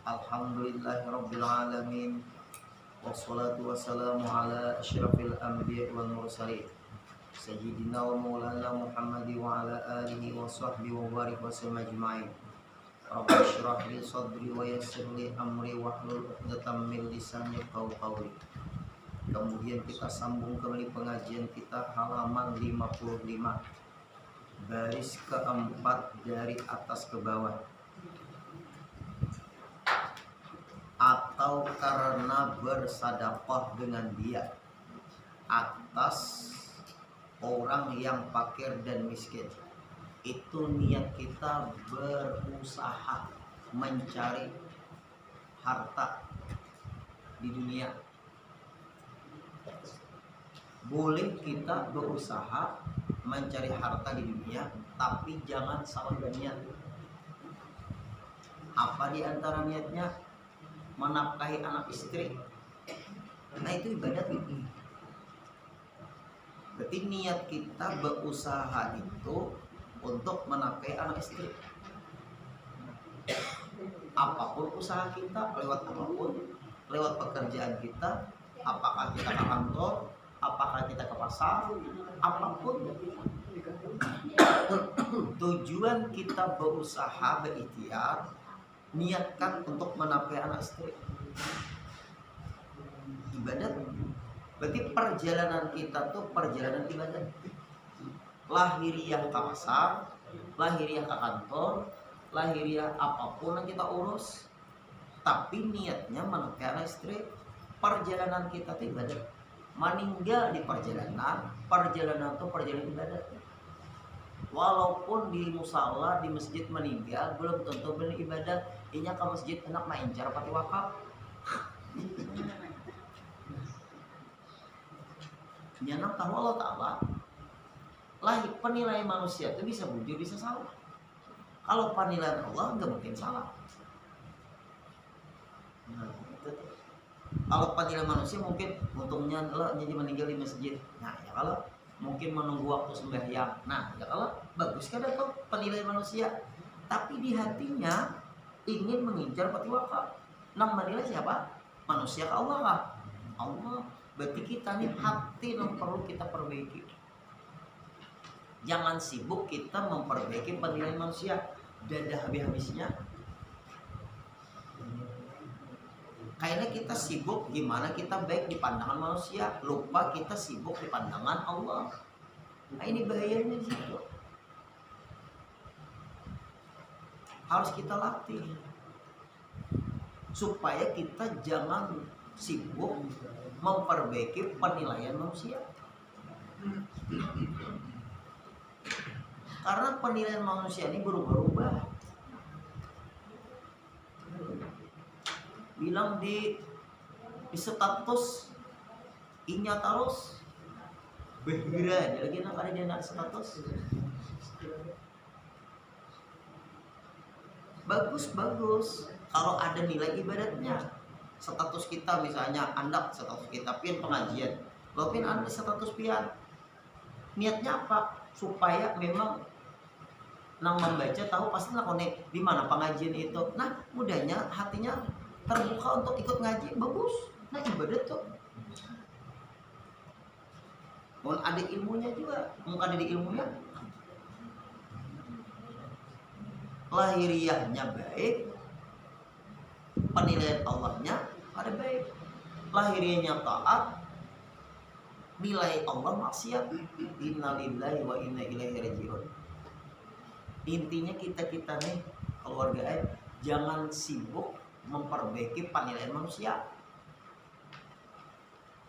Alhamdulillahirabbil alamin. Wassalatu wassalamu ala asyrafil anbiya'i wal mursalin. Sayyidina wa maulana Muhammadi wa ala alihi wa sahbihi wa barik wa sallam ajma'in. Rabbi shrah li sadri wa yassir li amri wahlul 'uqdatam min lisani yafqahu qawli. Kemudian kita sambung kembali pengajian kita halaman 55, baris keempat dari atas ke bawah. Atau karena bersedekah dengan dia atas orang yang fakir dan miskin. Itu niat kita berusaha mencari harta di dunia. Boleh kita berusaha mencari harta di dunia, tapi jangan salah niat. Apa di antara niatnya? Menafkahi anak istri. Nah, itu ibadat itu. Berarti niat kita berusaha itu untuk menafkahi anak istri. Apapun usaha kita, lewat apapun, lewat pekerjaan kita, apakah kita ke kantor, apakah kita ke pasar, apapun, tujuan kita berusaha berikhtiar, niatkan untuk menafkahi anak istri. Ibadat. Berarti perjalanan kita tuh perjalanan ibadat. Lahiriah ke pasar, lahiriah ke kantor, lahiriah apapun yang kita urus, tapi niatnya menafkahi anak istri. Perjalanan kita tuh ibadat. Meninggal di perjalanan tuh perjalanan ibadat. Walaupun di musala, di masjid meninggal, belum tentu benar ibadat. Inya ke masjid enak main cara pati wakaf. Nyanang tahu Allah Ta'ala lah, penilaian manusia itu bisa bujur, bisa salah. Kalau penilaian Allah nggak mungkin salah. Nah, kalau penilaian manusia mungkin untungnya lo jadi meninggal di masjid. Nah, ya kalau mungkin menunggu waktu sembahyang. Nah, ya kalau bagus kan itu penilaian manusia. Tapi di hatinya ingin mengincar pati wakaf. Nah, menilai siapa? Manusia ke Allah lah. Allah. Berarti kita nih hati yang perlu kita perbaiki. Jangan sibuk kita memperbaiki penilaian manusia. Dadah habis-habisnya. Kayaknya kita sibuk gimana kita baik di pandangan manusia, lupa kita sibuk di pandangan Allah. Nah, ini bahayanya di situ. Harus kita latih supaya kita jangan sibuk memperbaiki penilaian manusia. Karena penilaian manusia ini berubah-ubah. Bilang di status inya terus behira lagi nak ada dia nak status bagus kalau ada nilai ibadatnya. Status kita misalnya Anda status kita pian pengajian, lo pian Anda status pian, niatnya apa? Supaya memang nang membaca tahu pasti lah konek di mana pengajian itu. Nah, mudahnya hatinya terbuka untuk ikut ngaji, bagus. Nah, ibadat tuh. Mau ada ilmunya juga, mau ada di ilmunya. Lahiriahnya baik, penilaian Allahnya ada baik. Lahiriahnya taat, nilai Allah maksiat. Innalillahi wa inna ilaihi raji'un. Intinya kita nih keluarga jangan sibuk memperbaiki penilaian manusia.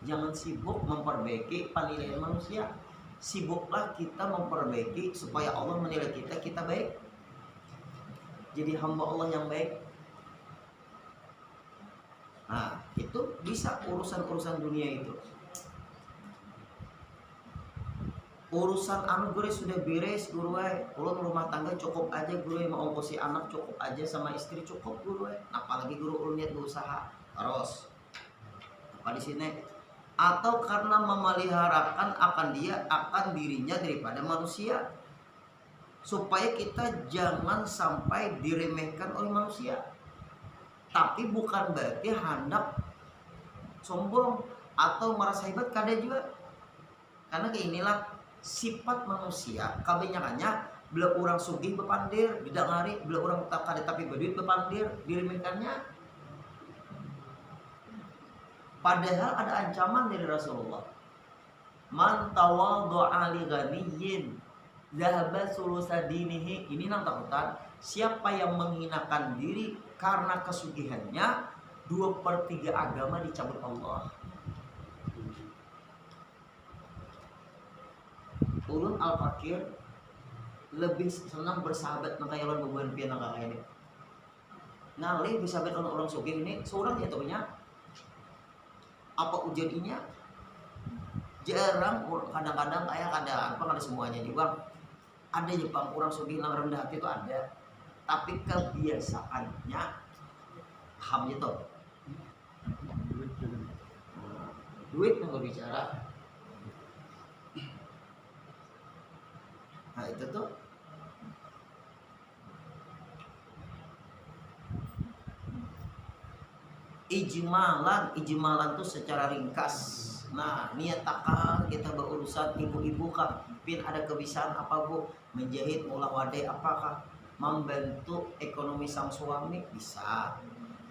Jangan sibuk memperbaiki penilaian manusia. Sibuklah kita memperbaiki supaya Allah menilai kita baik. Jadi hamba Allah yang baik. Nah, itu bisa urusan-urusan dunia itu. Urusan anu gue sudah beres guru ulun rumah tangga cukup aja guru mau ongkosi anak cukup aja sama istri cukup guru apalagi guru ulun niat berusaha terus apa di sini atau karena memeliharakan akan dirinya daripada manusia supaya kita jangan sampai diremehkan oleh manusia. Tapi bukan berarti hendak sombong atau merasa hebat kada juga. Karena kayak inilah sifat manusia. Kebanyakannya bila orang sugih bepandir, tidak ngari, bila orang tak kada tapi berduit bepandir, diremehkannya. Padahal ada ancaman dari Rasulullah. Man tawaddu'a li ghaniyyin dhahaba sulusa dinihi. Ini nang takutan. Siapa yang menghinakan diri karena kesugihannya, 2/3 agama dicabut Allah. Ulun al-fakir lebih senang bersahabat nang kaya lawan beban pian nang kakak ini. Ngalih bersahabat orang sugih ini seorang ya tohnya. Apa ujiannya? Jarang, kadang-kadang kayak kada semuanya juga. Ada Jepang orang sugih nang rendah hati itu ada. Tapi kebiasaannya ham itu. Duit yang berbicara. Nah itu tuh ijmalan tuh secara ringkas. Nah niat takkan kita berurusan ibu-ibu kah, pin ada kebiasaan apa bu, menjahit mula wadai apakah, membantu ekonomi sang suami bisa,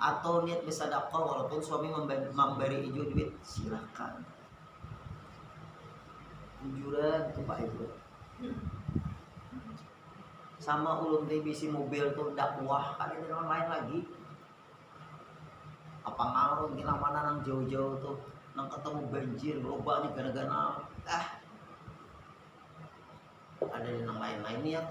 atau niat bersedekah walaupun suami memberi ibu duit silakan. Anjuran tuh Pak Ibu. Sama ulun bisi mobil tuh dakwah kan ada orang lain lagi. Apa ngaruh gila mana nang jauh-jauh tuh nang ketemu banjir global nih gara-gara ada yang lain-lain ya.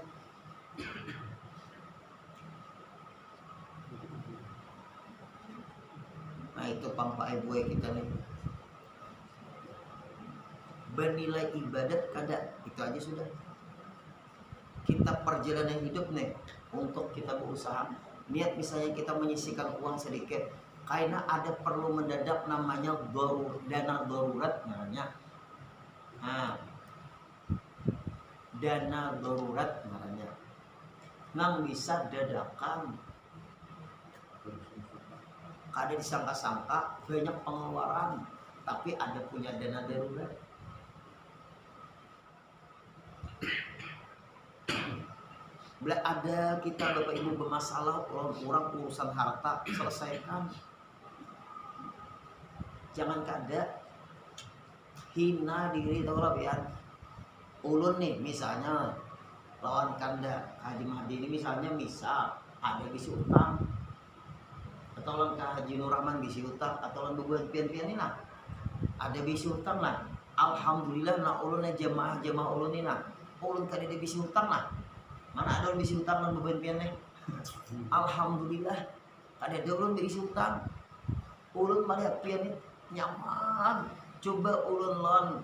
Nah itu Pak Ibu kita nih bernilai ibadat kada, itu aja sudah. Kita perjalanan hidup nih untuk kita berusaha, niat misalnya kita menyisihkan uang sedikit karena ada perlu mendadak namanya dana darurat namanya. Nah, dana darurat namanya. Nang bisa dadakan. Kada disangka-sangka banyak pengeluaran, tapi ada punya dana darurat. Bila ada kita Bapak Ibu bermasalah orang urusan harta, selesaikan. Jangan kada hina diri tahu lah biar. Ulun nih misalnya lawan kanda Haji Mahdi ini misalnya ada bisi utang, atau lawan Haji Nur Rahman bisi utang, atau lawan beban pian-pian ini lah ada bisi utang lah. Alhamdulillah nah ulunnya jemaah ulun ini lah ulun kada ada bisi utang lah. Mana ada bisi utang lawan beban pian nih. Alhamdulillah kada ada ulun bisi utang. Ulun melihat pian ini nyaman. Coba ulun lawan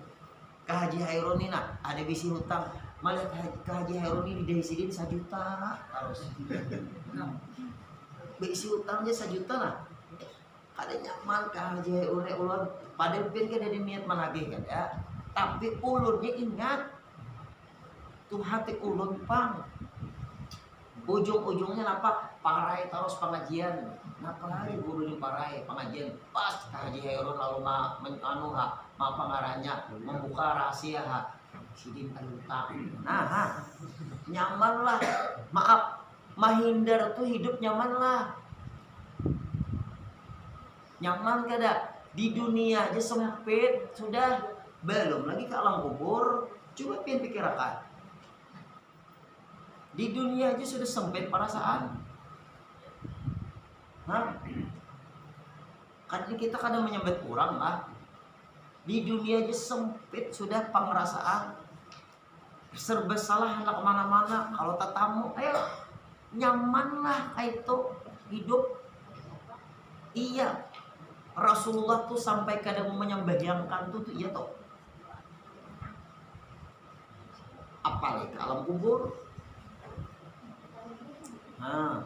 ke Haji Hairun ini nak ada bisi hutang, malah ke Haji Hairun ini didehisidin 1 juta harus. Bisi hutangnya 1 juta lah. Kada nyaman ke Haji Hairun ulun. Padahal pian kada ada niat menagih kan ya. Tapi ulunnya ingat tuh hati ulun pang. Ujung-ujungnya napa? Parai terus pengajian. Napa hari guru di parai pengajian pas Haji Hairun lalu pengarahnya membuka rahasia sidin alutang. Nah, nyaman lah. Maaf, mahindar tuh hidup nyaman lah. Nyaman kada? Di dunia aja sempit sudah, belum lagi ke alam kubur. Coba pikirkan. Di dunia aja sudah sempit perasaan. Kadang kita kadang menyambut kurang lah. Di dunia aja sempit sudah pengerasaan. Serba salah hendak kemana-mana. Kalau tatamu, ayo nyaman lah kayak itu hidup. Iya, Rasulullah tuh sampai kadang menyembahyangkan tuh iya toh. Apalagi ke alam kubur. Nah,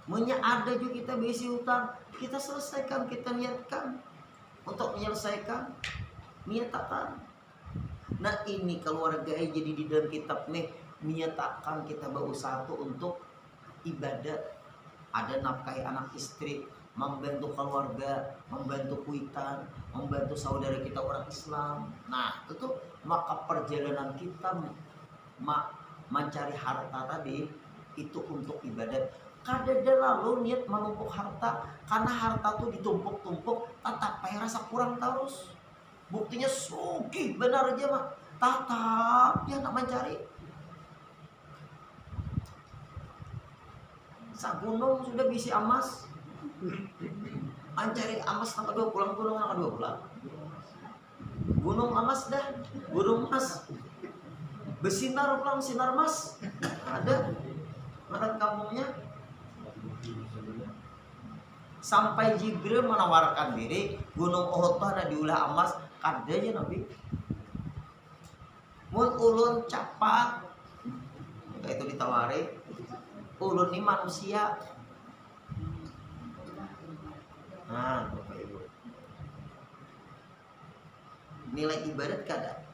Munya ada juga kita bisi hutang, kita selesaikan, kita niatkan untuk menyelesaikan, niatakan. Nah ini keluarga jadi di dalam kitab nih, niatakan kita berusaha tuh untuk ibadat. ada nafkahi anak istri, membantu keluarga, membantu kuitan, membantu saudara kita orang Islam. Nah, itu tuh maka perjalanan kita mencari harta tadi itu untuk ibadat. Kadada lalu niat menumpuk harta, karena harta tuh ditumpuk-tumpuk, tetap rasa kurang terus. Buktinya sugih benar aja mah, tetap dia nak mencari. Sa gunung sudah bisi emas, mencari emas tanggal 2 pulang gunung tanggal 2 pulang. Gunung emas dah, gunung emas. Bersinar pulang sinar emas. Ada kampungnya. Sampai Jibril menawarkan diri, gunung Uhud ada diulah emas, kadanya Nabi. Mun ulun capat, itu ditawari. Ulun ini manusia. Nah, Bapak Ibu. Nilai ibadat kada.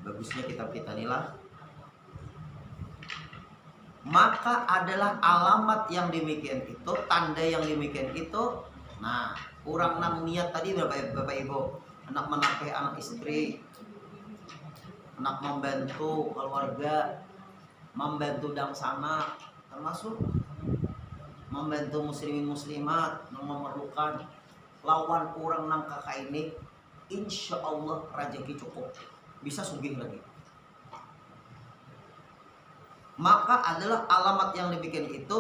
Bagusnya kitab kita inilah. Maka adalah alamat yang demikian itu, tanda yang demikian itu. Nah, kurang nang niat tadi Bapak Ibu, anak menafkahi anak istri, anak membantu keluarga, membantu dangsana, termasuk membantu muslimin muslimat yang memerlukan, lawan orang nang kakak ini, insya Allah rezeki cukup, bisa sugih lagi. Maka adalah alamat yang demikian itu,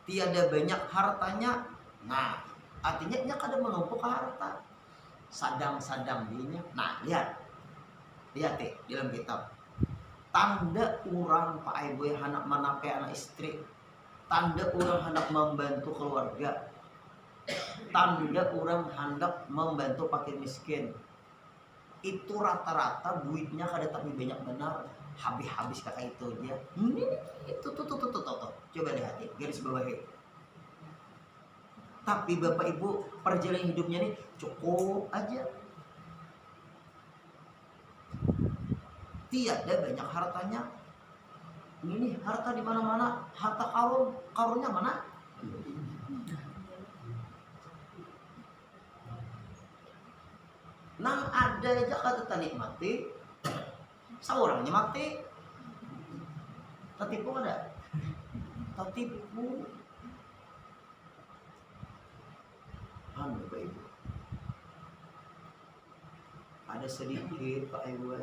tiada banyak hartanya. Nah, artinya dia kada menumpuk harta, sadang-sadang dinya. Nah, lihat dalam kitab, tanda orang Pak Ibu hendak menafkahi anak istri, tanda orang hendak membantu keluarga, tanda orang hendak membantu fakir miskin, itu rata-rata duitnya kada tapi banyak benar, habis kakak itu dia. Itu tuh. Coba lihat ya, garis bawahi. Tapi Bapak Ibu, perjalanan hidupnya nih cukup aja. Tiada banyak hartanya. Ini harta di mana-mana, harta karunnya mana? Nang ada aja kata tani mati, seorangnya mati. Tertipu ada? Tertipu. Bapak Ibu, ada sedikit Pak Ibu.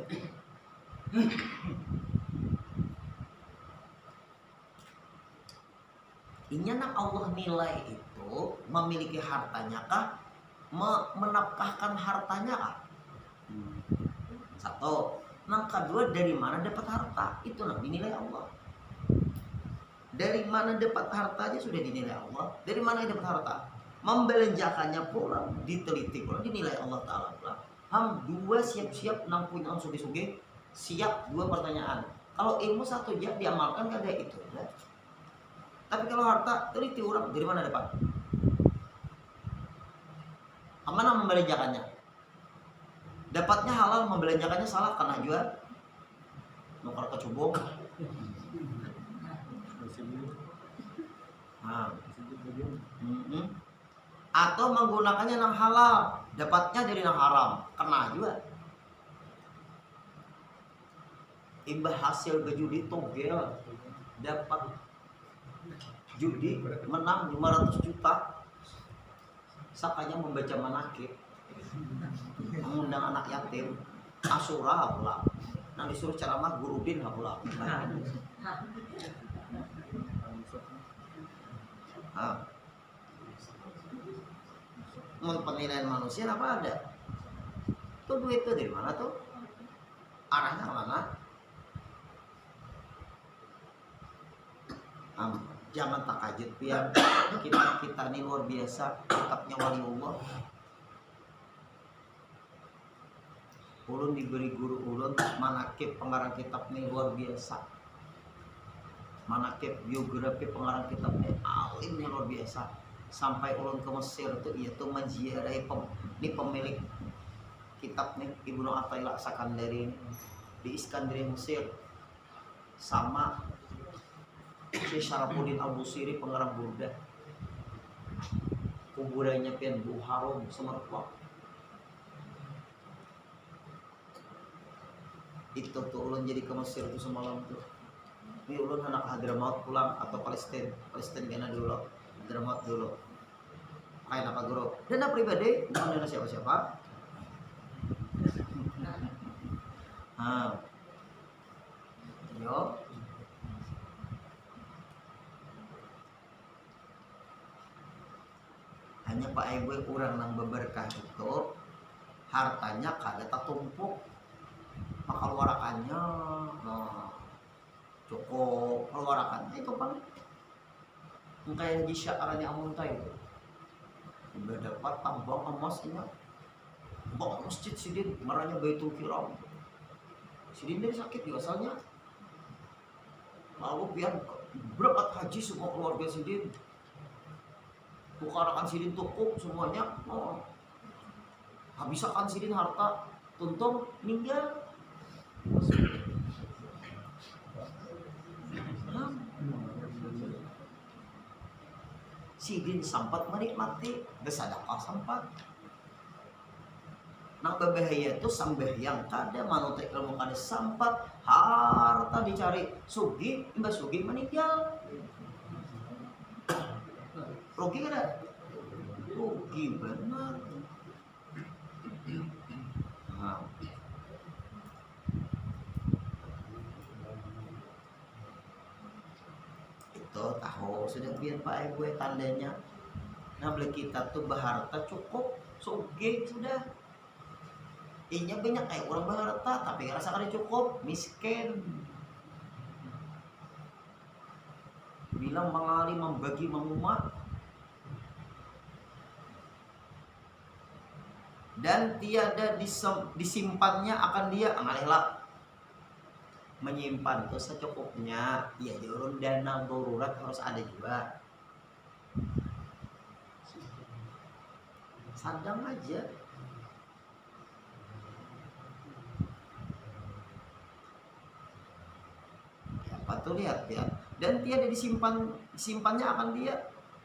Inya Allah nilai itu memiliki hartanya kah, menafkahkan hartanya kah? Satu. Yang kedua, dari mana dapat harta? Itu dinilai Allah. Dari mana dapat hartanya sudah dinilai Allah. Dari mana dapat harta? Membelanjakannya pula diteliti pula dinilai Allah Ta'ala pula. Dua siap-siap nang punya suge-suge, siap dua pertanyaan. Kalau ilmu satu jam diamalkan kada itu ya. Tapi kalau harta teliti orang dari mana dapat? Mana membelanjakannya? Dapatnya halal, membelanjakannya salah karena jual nukar kecubung. Atau menggunakannya yang halal, dapatnya dari yang haram, kena juga. Imbah hasil berjudi togel, dapat judi menang 500 juta. Sakanya membaca manakib, mengundang anak yatim, asurah pula. Nah disuruh ceramah guru din pula. Penilaian manusia apa ada? Tuh duit tuh dari mana tuh? Arahnya mana? Jangan takajud biar kita ini luar biasa, kitabnya waliullah. Ulun diberi guru ulun manakib pengarang kitab ini luar biasa. Manakib biografi pengarang kitab ini alimnya luar biasa. Sampai ulun ke Mesir tuh ia tuh menziarahi pemilik kitab nih Ibnu Athaillah Sakandari di Iskandria Mesir, sama Syekh Syarafuddin Al-Busiri pengarang Burdah, kuburannya pian Bu Harum Semerkwa. Itu tuh ulun jadi ke Mesir tuh semalam tuh. Ini ulun anak Hadramaut pulang atau Palestina kena dulu, Hadramaut dulu. Kain apa guru? Dana pribadi, bukan dana siapa-siapa. Yo. Hanya Pak Ibu kurang nang beberkah itu, hartanya kada tumpuk, keluarakannya cukup, keluarakannya itu paling kayak di syaarnya amunta itu udah dapat tambang emasnya, bawa masjid sidin marahnya Baitul Kiram. Sidin dari sakit di asalnya, lalu biar berangkat haji semua keluarga sidin, tukarakan sidin tukuk semuanya, habisakan sidin harta, tuntung meninggal. Sidin sampat menikmati bersedekah sampat. Nang berbahaya itu sambahyang kada manut ilmu kada sampat, harta dicari sugi, imbas sugi meninggal. Rugi kada? Rugi benar. Itu tahu sudah biar Pak Ibu tandanya. Nah beli kita tuh berharta cukup, sugi sudah. Inya banyak kayak orang berharta tapi ngerasa kada cukup, miskin. Bilang mengali membagi mengumat. Dan tiada disimpannya akan dia angalihlah menyimpan itu secukupnya. Ya diurun dana darurat harus ada juga. Sadang aja. Apa tuh lihat ya. Dan tiada disimpannya akan dia.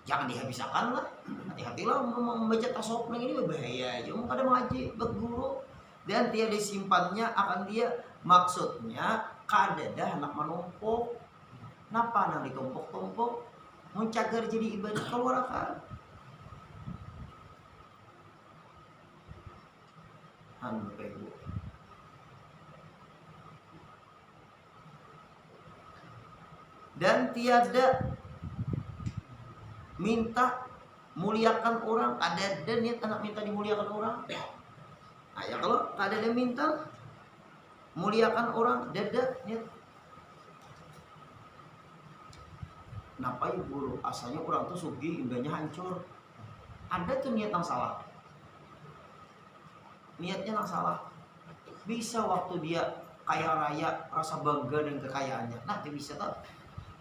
Jangan dihabiskan lah. Hati-hatilah membaca tasawuf ini berbahaya. Jangan kada mengaji berguru. Dan tiada disimpannya akan dia. Maksudnya kada dah anak menumpuk. Napa nang ditumpuk-tumpuk? Mencagar jadi ibadah keluarakan. Ibu. Dan tiada minta muliakan orang, kada ada niat anak minta dimuliakan orang. Nah, ya kalau kada ada minta muliakan orang, dada niat. Napa ibu asalnya orang tuh sugi, imbanya hancur. Ada tuh niat yang salah. Niatnya yang salah. Bisa waktu dia kaya raya, rasa bangga dengan kekayaannya. Nah, dia bisa tuh.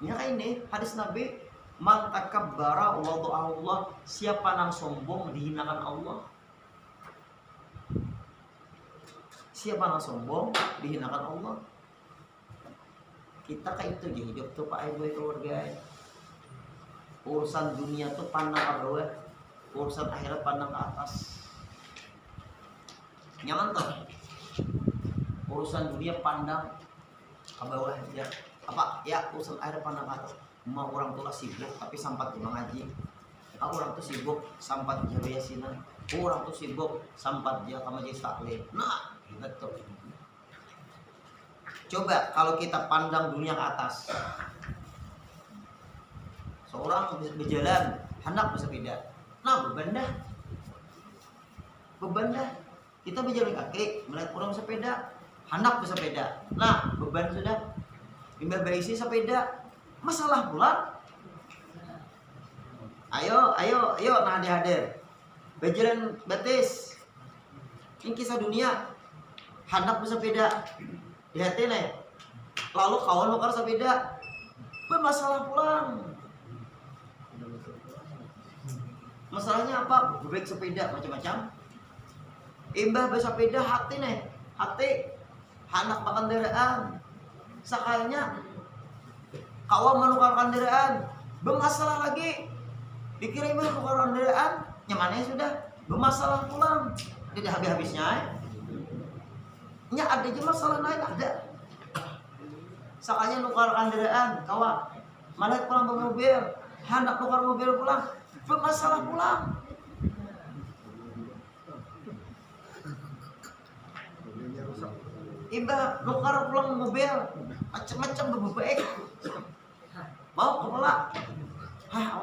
Ini kayak ini hadis Nabi, man takabbara wada'ahu Allah, siapa nang sombong dihinakan Allah. Siapa nang sombong dihinakan Allah. Kita kayak itu di hidup tuh Pak Ibu keluarga. Urusan dunia tuh pandang ke bawah, urusan akhirat pandang ke atas. Nyaman tuh. Urusan dunia pandang ke bawah ya. Apa ya urusan akhirat pandang ke atas. Mau orang tua sibuk tapi sampat mengaji. Orang tuh sibuk sampat jaga yasinan. Orang tuh sibuk sampat jaga majelis taklim. Nah, betul. Coba kalau kita pandang dunia ke atas. Seorang berjalan, hendak bersepeda. Nah, beban dah. Kita berjalan kaki, melihat orang bersepeda, hendak bersepeda. Nah, beban sudah. Imbal berisi sepeda. Masalah pula. Ayo, nah hadir. Berjalan batis. Ini kisah dunia. Hendak bersepeda. Lihat nih. Lalu kawan bakar sepeda. Bermasalah pulang. Masalahnya apa? Bebek sepeda macam-macam. Imbah bersepeda hati nih, hati anak kendaraan. Sakanya kawan menukar kendaraan, bermasalah lagi. Dikira imbah menukar kendaraan, nyamannya sudah bermasalah pulang. Tidak habis-habisnya. Nya ada aja masalah lain ada. Sakanya nukar kendaraan, kawan malah pulang bermobil, hendak nukar mobil pulang, bermasalah pulang. Iba nukar pulang mobil macam-macam berbaik. Mau kepala,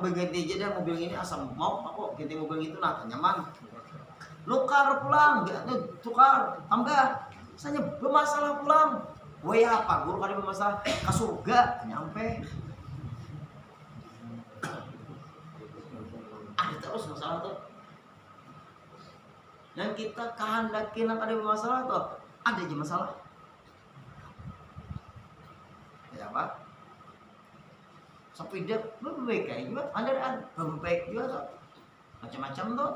ganti aja dah mobil ini asam mau aku ganti mobil itu nah nyaman. Nukar pulang, tukar tambah, saya bermasalah pulang. Woi apa? Guru kali bermasalah ke surga nyampe. Terus masalah tuh. Dan kita kehendakin ada masalah tuh, ada aja masalah. Ya apa? Sepeda baik kayak juga, kendaraan baik juga tuh, macam-macam tuh.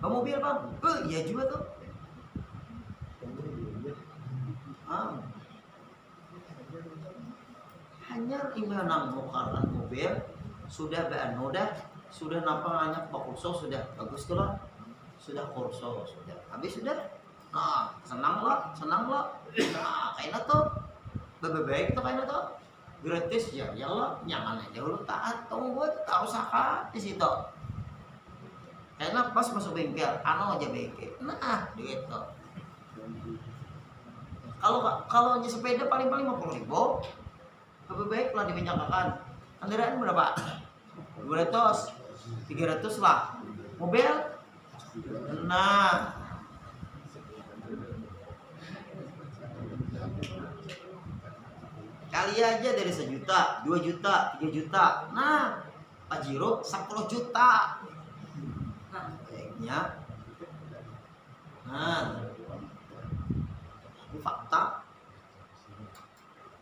Mobil bang, iya juga tuh. Hanya imanang nukaran mobil sudah beanoda, sudah napa banyak kurso sudah bagus tuh lah, sudah kurso sudah habis sudah. Nah senang lah. Nah kayaknya tuh baik tuh kayaknya tuh gratis ya lah nyaman aja lu taat kamu buat tak usah di situ. Kayaknya pas masuk bengkel aja bengkel nah duit tuh. Kalau sepeda paling 50.000, lebih baik lah dipinjamkan. Kendaraan berapa? 200, 300 lah. Mobil, nah kali aja dari 1 juta, 2 juta, 3 juta. Nah, Pajero 10 juta. Nah, kayaknya. Nah, ini fakta.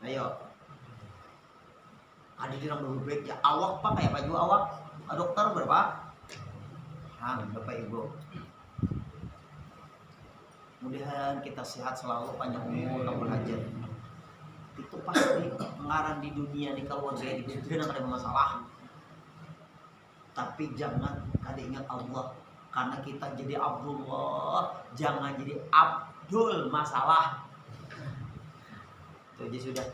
Ayo. Ada di dalam baik ya awak pak kayak baju awak. Dokter berapa? Bapak Ibu. Mudah-mudahan kita sehat selalu, panjang umur, kabul hajat. Itu pasti pengarang di dunia di keluarga di dunia ada masalah. Tapi jangan kada ingat Allah, karena kita jadi Abdullah, jangan jadi Abdul masalah. Itu aja sudah.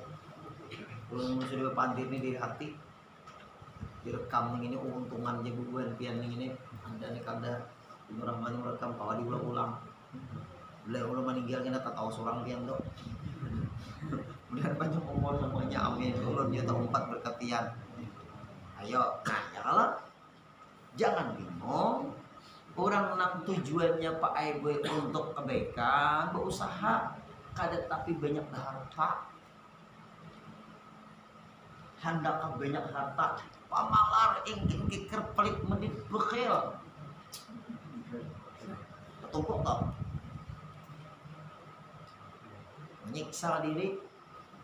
Belum sudah pandir nih di hati, direkam ini untungan aja bubuan pian ini anda nih kada Rahman merekam kalau diulang-ulang. Beliau ulang meninggal kita tak tahu seorang pian tuh. Mudah panjang umur semuanya amin. Ulun dia tahu 4 berketian. Ayo, nah ya kalau jangan bingung. Orang enam tujuannya Pak Aiboy untuk kebaikan, berusaha kada tapi banyak harta. Hendak banyak harta, pamalar ingin kikir pelit menit bekhil. Ketumpuk toh. Menyiksa diri,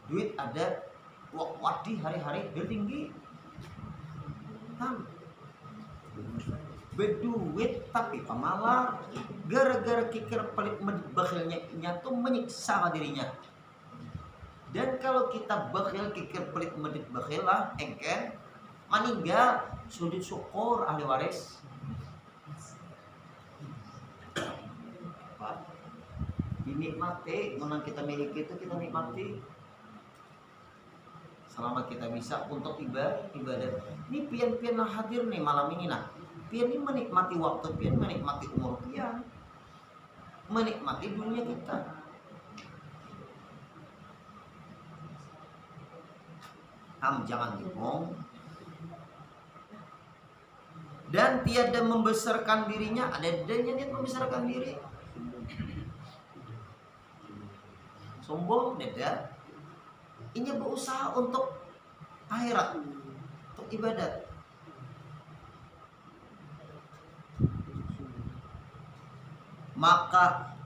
duit ada, wadi hari-hari bertinggi. Berduit tapi pamalar, gara-gara kikir pelit menit bekhilnya tuh menyiksa dirinya. Dan kalau kita bakhil kikir pelit medit bakhil lah engken meninggal sujud syukur ahli waris. Dinikmati, menang kita miliki itu kita nikmati selama kita bisa untuk ibadah. Ini pian-pian hadir nih malam ini nah. Pian ini menikmati waktu, pian menikmati umur pian, menikmati dunia kita. Jangan bingung dan tiada membesarkan dirinya. Ada niat membesarkan diri, sombong tidak. Ini berusaha untuk akhirat, untuk ibadat. Maka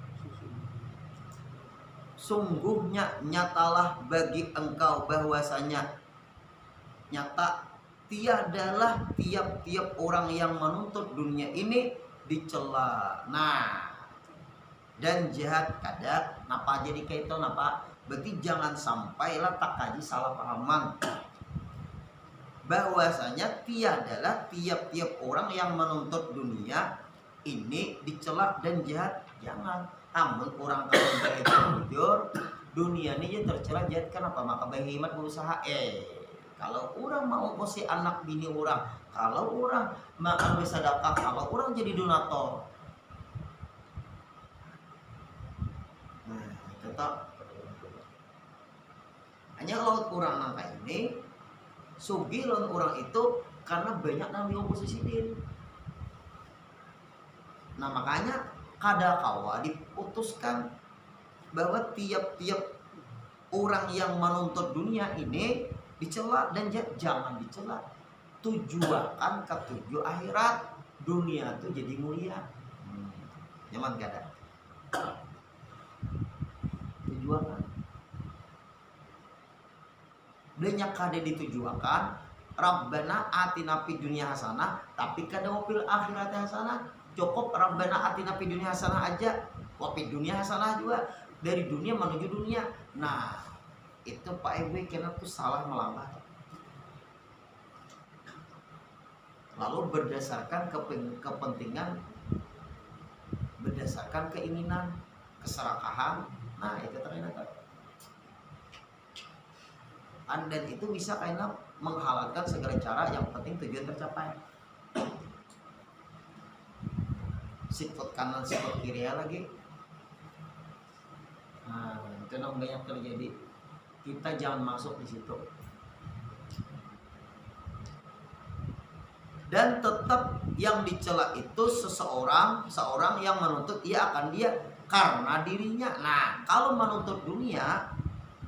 sungguhnya nyatalah bagi engkau bahwasanya nyata tiadalah tiap-tiap orang yang menuntut dunia ini dicela. Nah, dan jihad kada napa jadi kaito napa berarti jangan sampailah tak kaji salah pahaman bahwasanya tiadalah tiap-tiap orang yang menuntut dunia ini dicela dan jahat, jangan. Namun orang kalau itu jujur dunia ini tercela jahat, kenapa? Maka baik hemat berusaha. Kalau orang mau posisi anak bini orang, kalau orang makan sedekah, kalau orang jadi donatur, nah tetap hanya laut orang nangka ini sugih lawan orang itu karena banyak yang dioposisi dia. Nah makanya kada kawa diputuskan bahwa tiap-tiap orang yang menuntut dunia ini dicela dan jangan dicela. Tujuan ke tujuh akhirat, dunia itu jadi mulia. Nyaman kada? Tujuan banyak kada ditujuakan Rabbana atina fid dunya hasanah tapi kada wafil akhirat hasanah. Cukup Rabbana atina fid dunya hasanah aja, wafid dunya hasanah juga, dari dunia menuju dunia. Nah itu Pak Ewe kena tuh salah melangkah. Lalu berdasarkan kepentingan, berdasarkan keinginan, keserakahan, nah itu ternyata dan itu bisa karena menghalalkan segala cara yang penting tujuan tercapai. Sifat kanan sifat kiri lagi. Nah itu yang banyak terjadi. Kita jangan masuk di situ. Dan tetap yang dicela itu seorang yang menuntut ia akan dia karena dirinya. Nah kalau menuntut dunia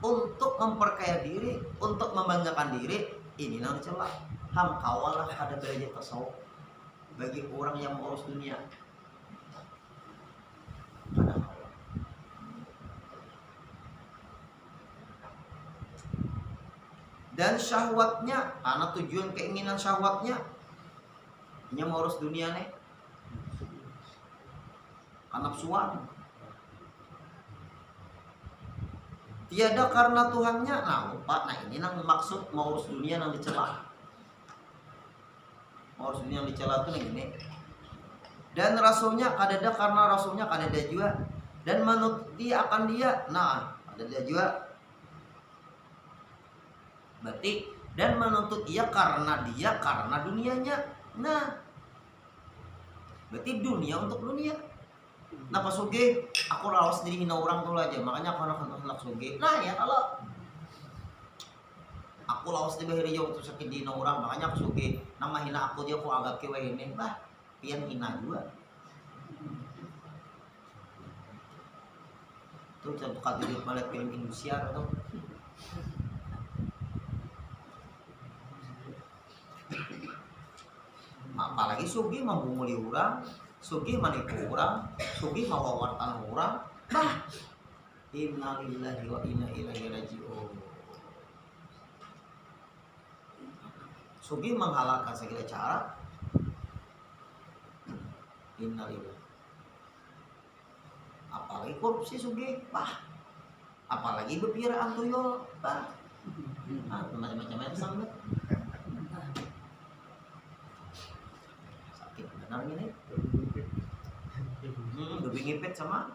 untuk memperkaya diri, untuk membanggakan diri, ini yang dicela. Hamkawalah ada derajat tasawuf bagi orang yang mengurus dunia. Dan syahwatnya, karena tujuan keinginan syahwatnya hanya mengurus dunia nih, kanapsuan. Tiada karena Tuhannya, nah lupa. Nah ini nang maksud mengurus dunia yang dicela. Mengurus dunia yang dicela itu gini. Dan rasulnya kadada karena rasulnya kadada juga. Dan menurut dia akan dia, nah kadada juga. Berarti dan menuntut ia karena dia karena dunianya. Nah berarti dunia untuk dunia. Nah pas suge aku lawas diri hina orang tuh aja, makanya aku anak suge. Nah ya kalau aku lawas di bahiri jauh tuh sakit di hina orang, makanya aku suge. Nama hina aku dia aku agak kewe ini, bah pian hina juga. Tuh satu kali di balik film Indonesia atau apalagi sugi membunguli orang, sugi menipu orang, sugi mawawartan orang. Nah, innalillahi wa inna ilaihi raji'un. Sugi menghalalkan segala cara. Innalillahi. Apalagi korupsi sugi, bah. Apalagi bepiraan tuyul, bah. Nah, macam-macam sama. Benar ini lebih ngipet sama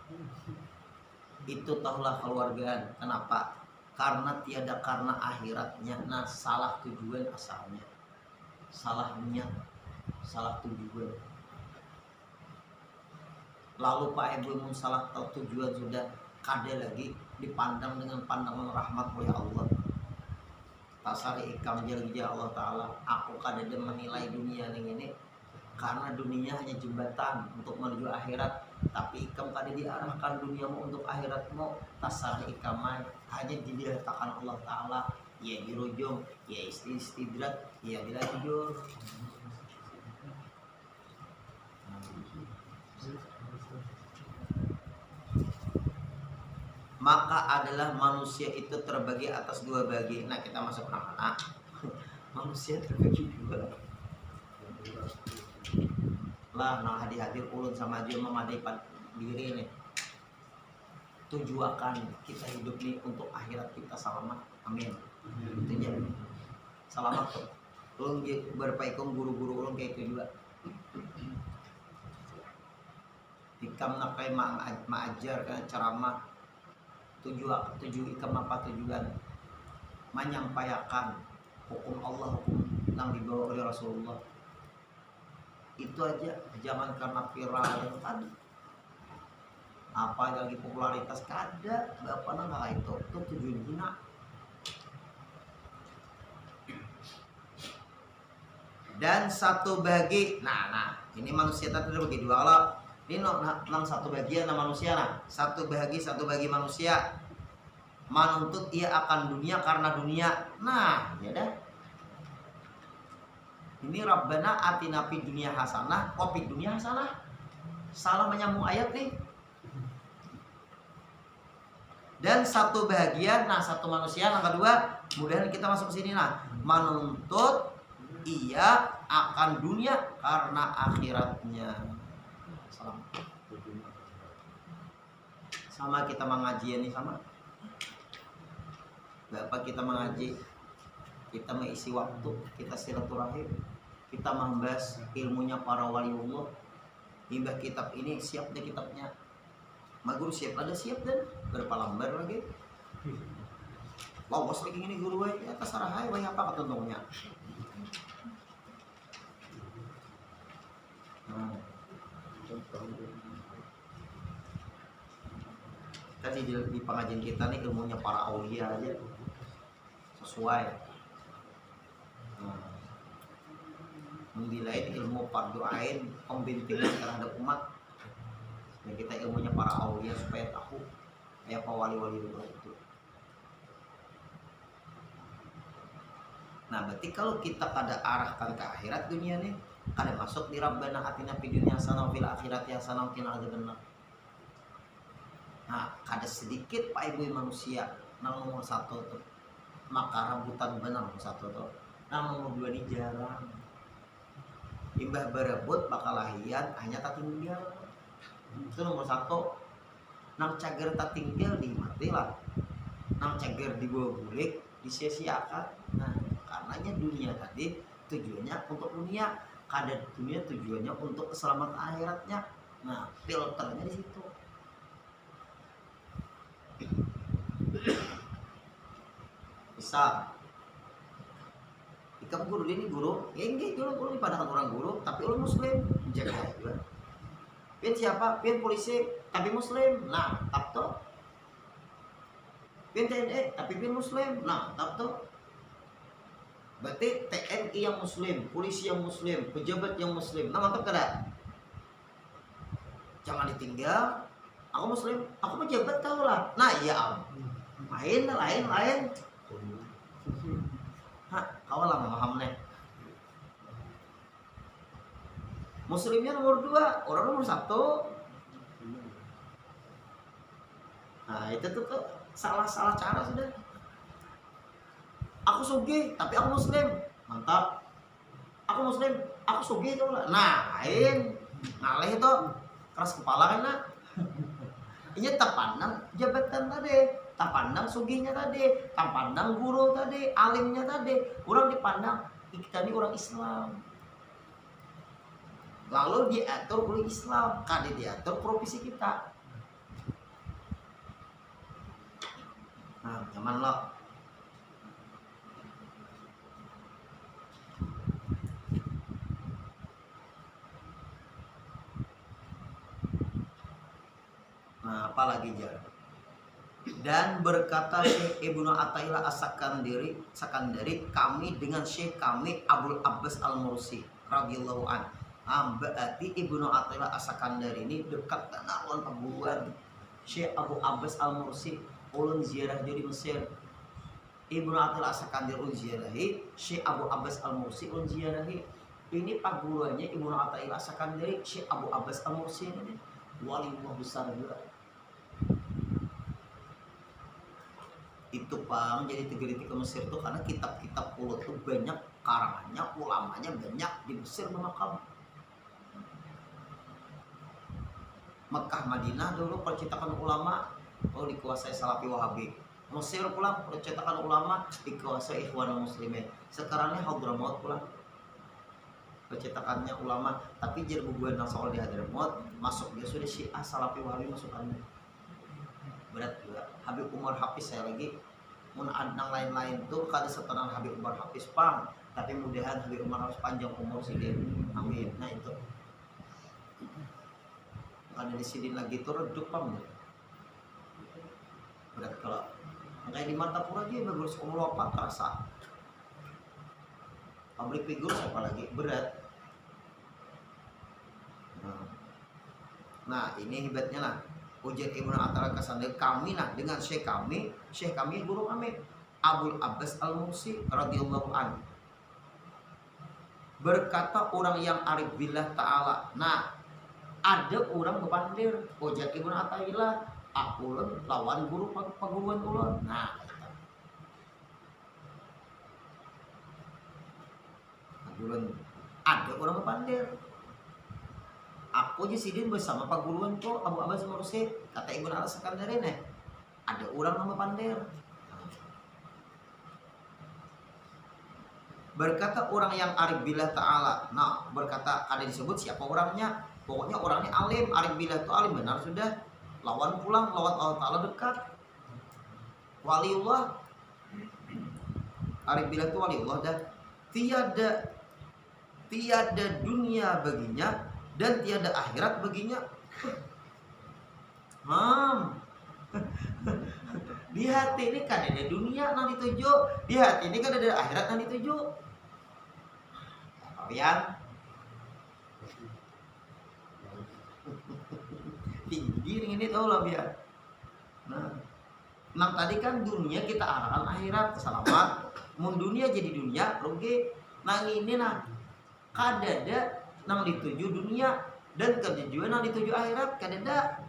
itu tahulah keluargaan. Kenapa? Karena tiada karena akhiratnya. Nah salah tujuan asalnya, salah niat, salah tujuan. Lalu Pak Ibu mun salah tujuan sudah kada lagi dipandang dengan pandangan rahmat oleh Allah. Tasari ikam jalija Allah Ta'ala. Aku kada menilai dunia ini karena dunia hanya jembatan untuk menuju akhirat, tapi ikam kada diarahkan duniamu untuk akhiratmu. Tasar ikamai hanya diletakkan Allah Ta'ala, ya dirujung, ya istidrak, ya dilanjur. Maka adalah manusia itu terbagi atas dua bagi. Nah kita masuk ke mana? Manusia terbagi dua. Lah nah hadir ulun sama aja memadai diri nih. tujuakan kita hidup ini untuk akhirat kita selamat. Amin. Itu aja. Selamat tuh. Ulun berpaikum guru-guru ulun kayak itu juga. Ikam nakai maajar kan ceramah tujuh ikam apa tujuan menyampaikan hukum Allah, hukum yang dibawa oleh Rasulullah. Itu aja, jangan karena viral yang tadi apa lagi popularitas kada bapak nggak itu tujuan hina. Dan satu bagi nah ini manusia tadi bagi dua. Kalau ini nang satu bagian manusia, satu bagi manusia menuntut ia akan dunia karena dunia. Nah ya dah, ini Rabbana atina fid dunya hasanah wa fid dunya hasanah. Salah menyambung ayat nih. Dan satu bagian, satu manusia, yang kedua, mudahan kita masuk ke sini menuntut ia akan dunia karena akhiratnya. Sama kita mengaji ini sama. Bapak kita mengaji, kita mengisi waktu, kita silaturahim, kita membahas ilmunya para waliullah. Imbah kitab ini siap deh kitabnya. Maguru siap ada siap dan berapa lembar lagi. Lawas lagi ini guru ya terserah hai wah apa ketuntungnya. Tadi di pengajian kita nih ilmunya para aulia aja sesuai. Menilai ilmu fardu ain pembimbingan terhadap umat. Dan kita ilmunya para aulia supaya tahu kayak apa wali-wali itu. Nah, berarti kalau kita kada arahkan ke akhirat dunia nih, kada masuk di Rabbana atina fid dunya hasanah wa fil akhirati hasanah wa qina adzabannar. Nah, kada sedikit Pak Ibu manusia nang nomor satu tuh. Maka rambutan benar nomor satu tuh. Nang nomor dua ini jarang. Imbah berebut bakal lahian hanya tak tinggal. Itu nomor satu. Nang cager tak tinggal dimatilah. Nang cager dibawa bulik disia-siakan. Nah, karenanya dunia tadi tujuannya untuk dunia, kada dunia tujuannya untuk keselamatan akhiratnya. Nah, filternya di situ. Bisa ikam guru ini guru ya enggak guru dipadahkan orang guru tapi orang muslim jaga juga. Pian siapa? Pian polisi tapi muslim. Nah tapto. Pian TNI tapi pian muslim. Nah tapto. Berarti TNI yang muslim, polisi yang muslim, pejabat yang muslim. Nah mantap kada? Jangan ditinggal. Aku muslim, aku pejabat kau lah. Nah iya lain. Kau lah memaham nih. Muslimnya nomor 2, orang nomor 1. Nah itu tuh salah cara sudah. Aku sugih tapi aku muslim, mantap. Aku muslim, aku sugih tuh lah. Nah lain, ngalih itu keras kepala kan nak. Ini tak pandang jabatan tadi, tak pandang sugihnya tadi, tak pandang guru tadi, alimnya tadi. Orang dipandang kita ini orang Islam. Lalu diatur oleh Islam, kada diatur profesi kita. Nah, nyaman lo. Nah, apalagi jar. Dan berkata Syekh Ibnu Athaillah As-Sakandari, kami dengan Syekh kami Abul Abbas Al-Mursi radhiyallahu an. Berarti Ibnu Athaillah As-Sakandari ini dekat dengan lawan perguruan Syekh Abu Abbas Al-Mursi. Ulun ziarah di Mesir. Ibnu Athaillah As-Sakandari ulun ziarahi, Syekh Abu Abbas Al-Mursi ulun ziarahi. Ini perguruannya Ibnu Athaillah As-Sakandari, Syekh Abu Abbas Al-Mursi ini waliullah besar juga. Itu Pak menjadi tegeritik ke Mesir tuh karena kitab-kitab kulo tuh banyak karangannya, ulamanya banyak di Mesir memakam. Mekah Madinah dulu percetakan ulama Oh, dikuasai Salafi Wahabi. Mesir pulang percetakan ulama dikuasai Ikhwanul Muslimin. Sekarang ini Hadramaut pulang percetakannya ulama, tapi jerbubuan nang soal di Hadramaut masuk dia sudah Syiah Salafi Wahabi masukannya. Berat juga. Habib Umar Hafiz saya lagi mun nang lain-lain tuh kada setenan Habib Umar Hafiz pang, tapi mudahan Habib Umar Hafiz panjang umur sidin. Amin. Nah itu. Ada di sidin lagi tuh redup pang. Berat kalau kayak di Martapura aja bagus umur apa terasa. Public figure siapa lagi berat. Nah ini hebatnya lah. Ujian Ibnu Atara kesandai kami nah dengan syekh kami guru kami Abul Abbas Al-Mursi radhiyallahu anhu berkata orang yang arif billah ta'ala. Nah ada orang kepandir ujian Ibnu Atailah akulun lawan guru paguruan ulun. Nah paguruan ada orang kepandir. Aku aja sidin bersama Pak Guruan kok Abu Abbas Mursi kata Ibnu Al-Sekandari nih ada orang nama pandir. Berkata orang yang arif billah ta'ala. Nah berkata ada disebut siapa orangnya, pokoknya orangnya alim. Arif billah itu alim benar sudah, lawan pulang lawan Allah Ta'ala dekat, waliullah. Arif billah itu waliullah dah. Tiada dunia baginya dan tiada akhirat baginya. Di hati ini kan ada dunia yang dituju, di hati ini kan ada akhirat yang dituju. Kalian tinggi ini tahu lah biar. Nah tadi kan dunia kita arahkan akhirat selamat. Mun dunia jadi dunia rugi. Nah ini nah kadada nang dituju dunia dan ketujuan nang dituju akhirat kadada.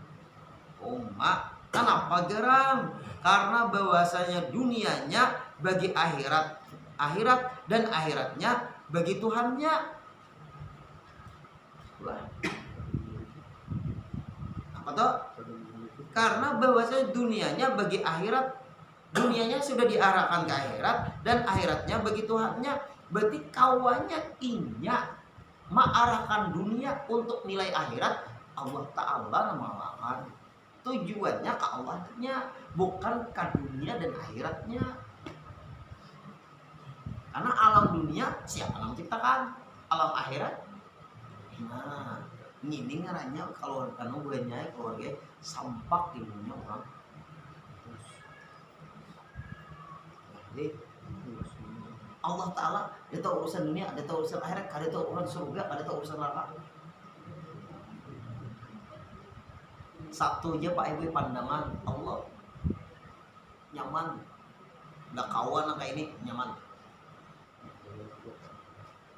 Kenapa geram? Karena bahwasanya dunianya bagi akhirat dan akhiratnya bagi Tuhannya. Apa tuh? Karena bahwasanya dunianya bagi akhirat, dunianya sudah diarahkan ke akhirat dan akhiratnya bagi Tuhannya. Berarti kawannya inya mengarahkan dunia untuk nilai akhirat Allah Ta'ala namalakan. Tujuannya ke Allahnya, bukan ke dunia dan akhiratnya. Karena alam dunia siapa yang menciptakan? Alam akhirat. Nah, ini ngarannya kalau anu banyak keluarga sampak di dunia orang. Jadi Allah Ta'ala dia tahu urusan dunia, ada tahu urusan akhirat, ada tahu urusan surga, ada tahu urusan neraka. Satu aja Pak Ibu pandangan Allah nyaman, nggak kawan kayak ini nyaman.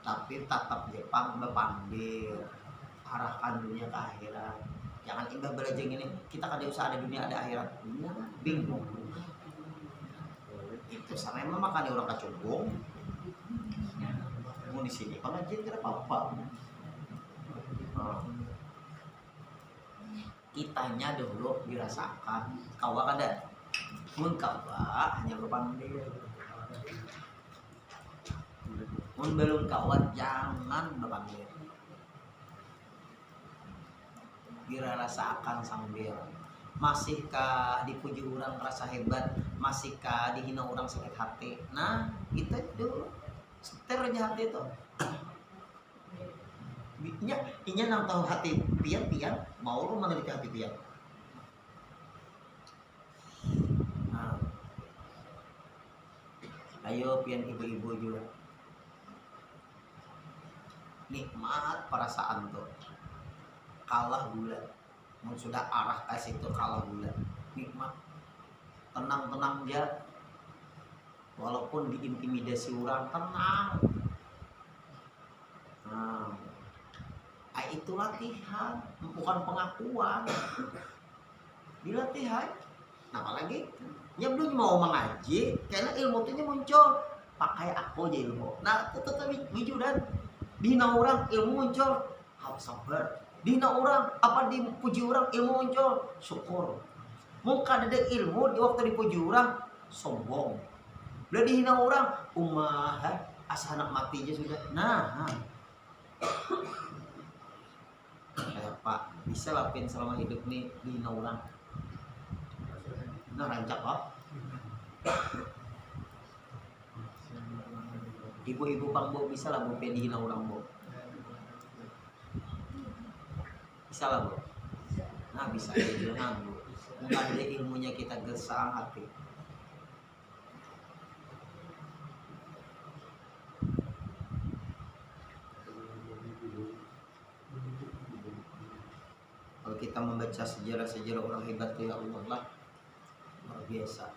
Tapi tatap Jepang berpandir arahkan dunia ke akhirat. Jangan imbah belajar ini kita kada usah ada dunia ada akhirat. Dunia bingung. Itu sama emang makan orang kacunggung. Mau di sini pengajian kira apa? Kitanya dulu dirasakan. Kawa kada. Mun kawa hanya berpandir. Mun belum kawan jangan berpandir. Dirasakan sambil masihkah dipuji orang rasa hebat, masihkah dihina orang sakit hati. Nah itu dulu seternya hati itu inya nang tahu hati pian mau lu meneliti hati pian. Nah, ayo pian ibu-ibu juga nikmat perasaan tuh kalah gula. Mun sudah arah ke situ kalah gula. Nikmat. Tenang aja. Walaupun diintimidasi orang tenang. Nah, itu latihan, bukan pengakuan. Dilatihan. Nah, apalagi nya belum mau mengaji, karena ilmu itu muncul. Pakai aku aja ilmu. Nah, tetap wujudan. Dihina orang ilmu muncul. Harus sabar. Dihina orang, apa dipuji orang ilmu muncul, syukur. Muka ada ilmu di waktu dipuji orang sombong. Udah dihina orang, asa anak mati aja sudah. Nah. Kayak Pak, bisa lapin selama hidup nih dihina orang. Nah, rancak Pak. Ibu-ibu Bang Bu bisa lah Bu dihina orang Bu. Bisa lah Bu. Nah, bisa aja Bu. Muka ada ilmunya kita gersang hati. Kalau kita membaca sejarah-sejarah orang hebat ya Allah lah, luar biasa.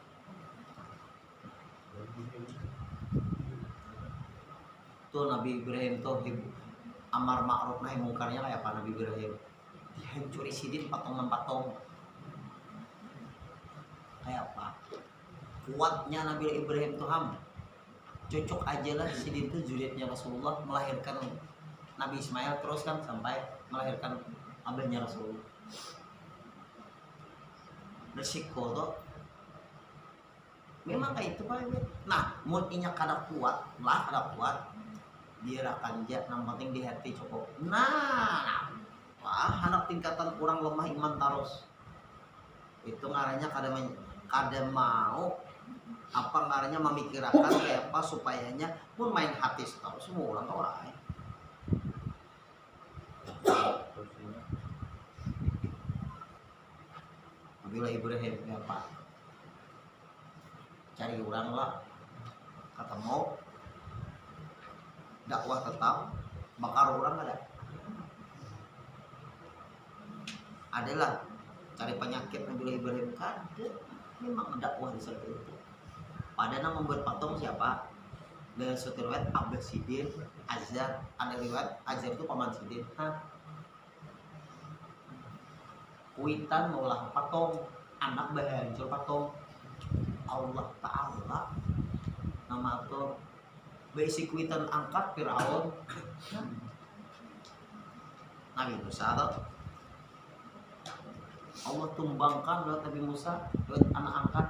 Tuh Nabi Ibrahim tuh amar ma'ruf nahi mungkarnya kayak apa Nabi Ibrahim? Dihancuri sidin patung-patung. Kayak apa? Kuatnya Nabi Ibrahim tuh cocok aja lah sidin tuh zuriatnya Rasulullah melahirkan Nabi Ismail terus kan sampai melahirkan abahnya Rasulullah. Resiko tuh memang kayak itu Pak. Nah, mun inya kada kuat dia akan jak nang penting di hati cukup. Nah, anak tingkatan kurang lemah iman terus. Itu ngarannya kada mau apa ngarannya memikirkan kayak apa supayanya pun main hati tahu semua orang tahu lah. Bila Ibrahim ya Pak cari orang lah ketemu dakwah tetap bakar orang adalah cari penyakit Nabi Ibrahim kan memang dakwah di seperti itu. Padahal membuat patung siapa? Dari suatu riwayat Abah Sidin, Azhar, ada riwayat Azhar itu paman Sidin. Kuitan maulah patung, anak bahancur patung. Allah Ta'ala nama itu besi kuitan angkat Firaun. Nabi Musa Allah tumbangkan lewat Nabi Musa lewat anak angkat.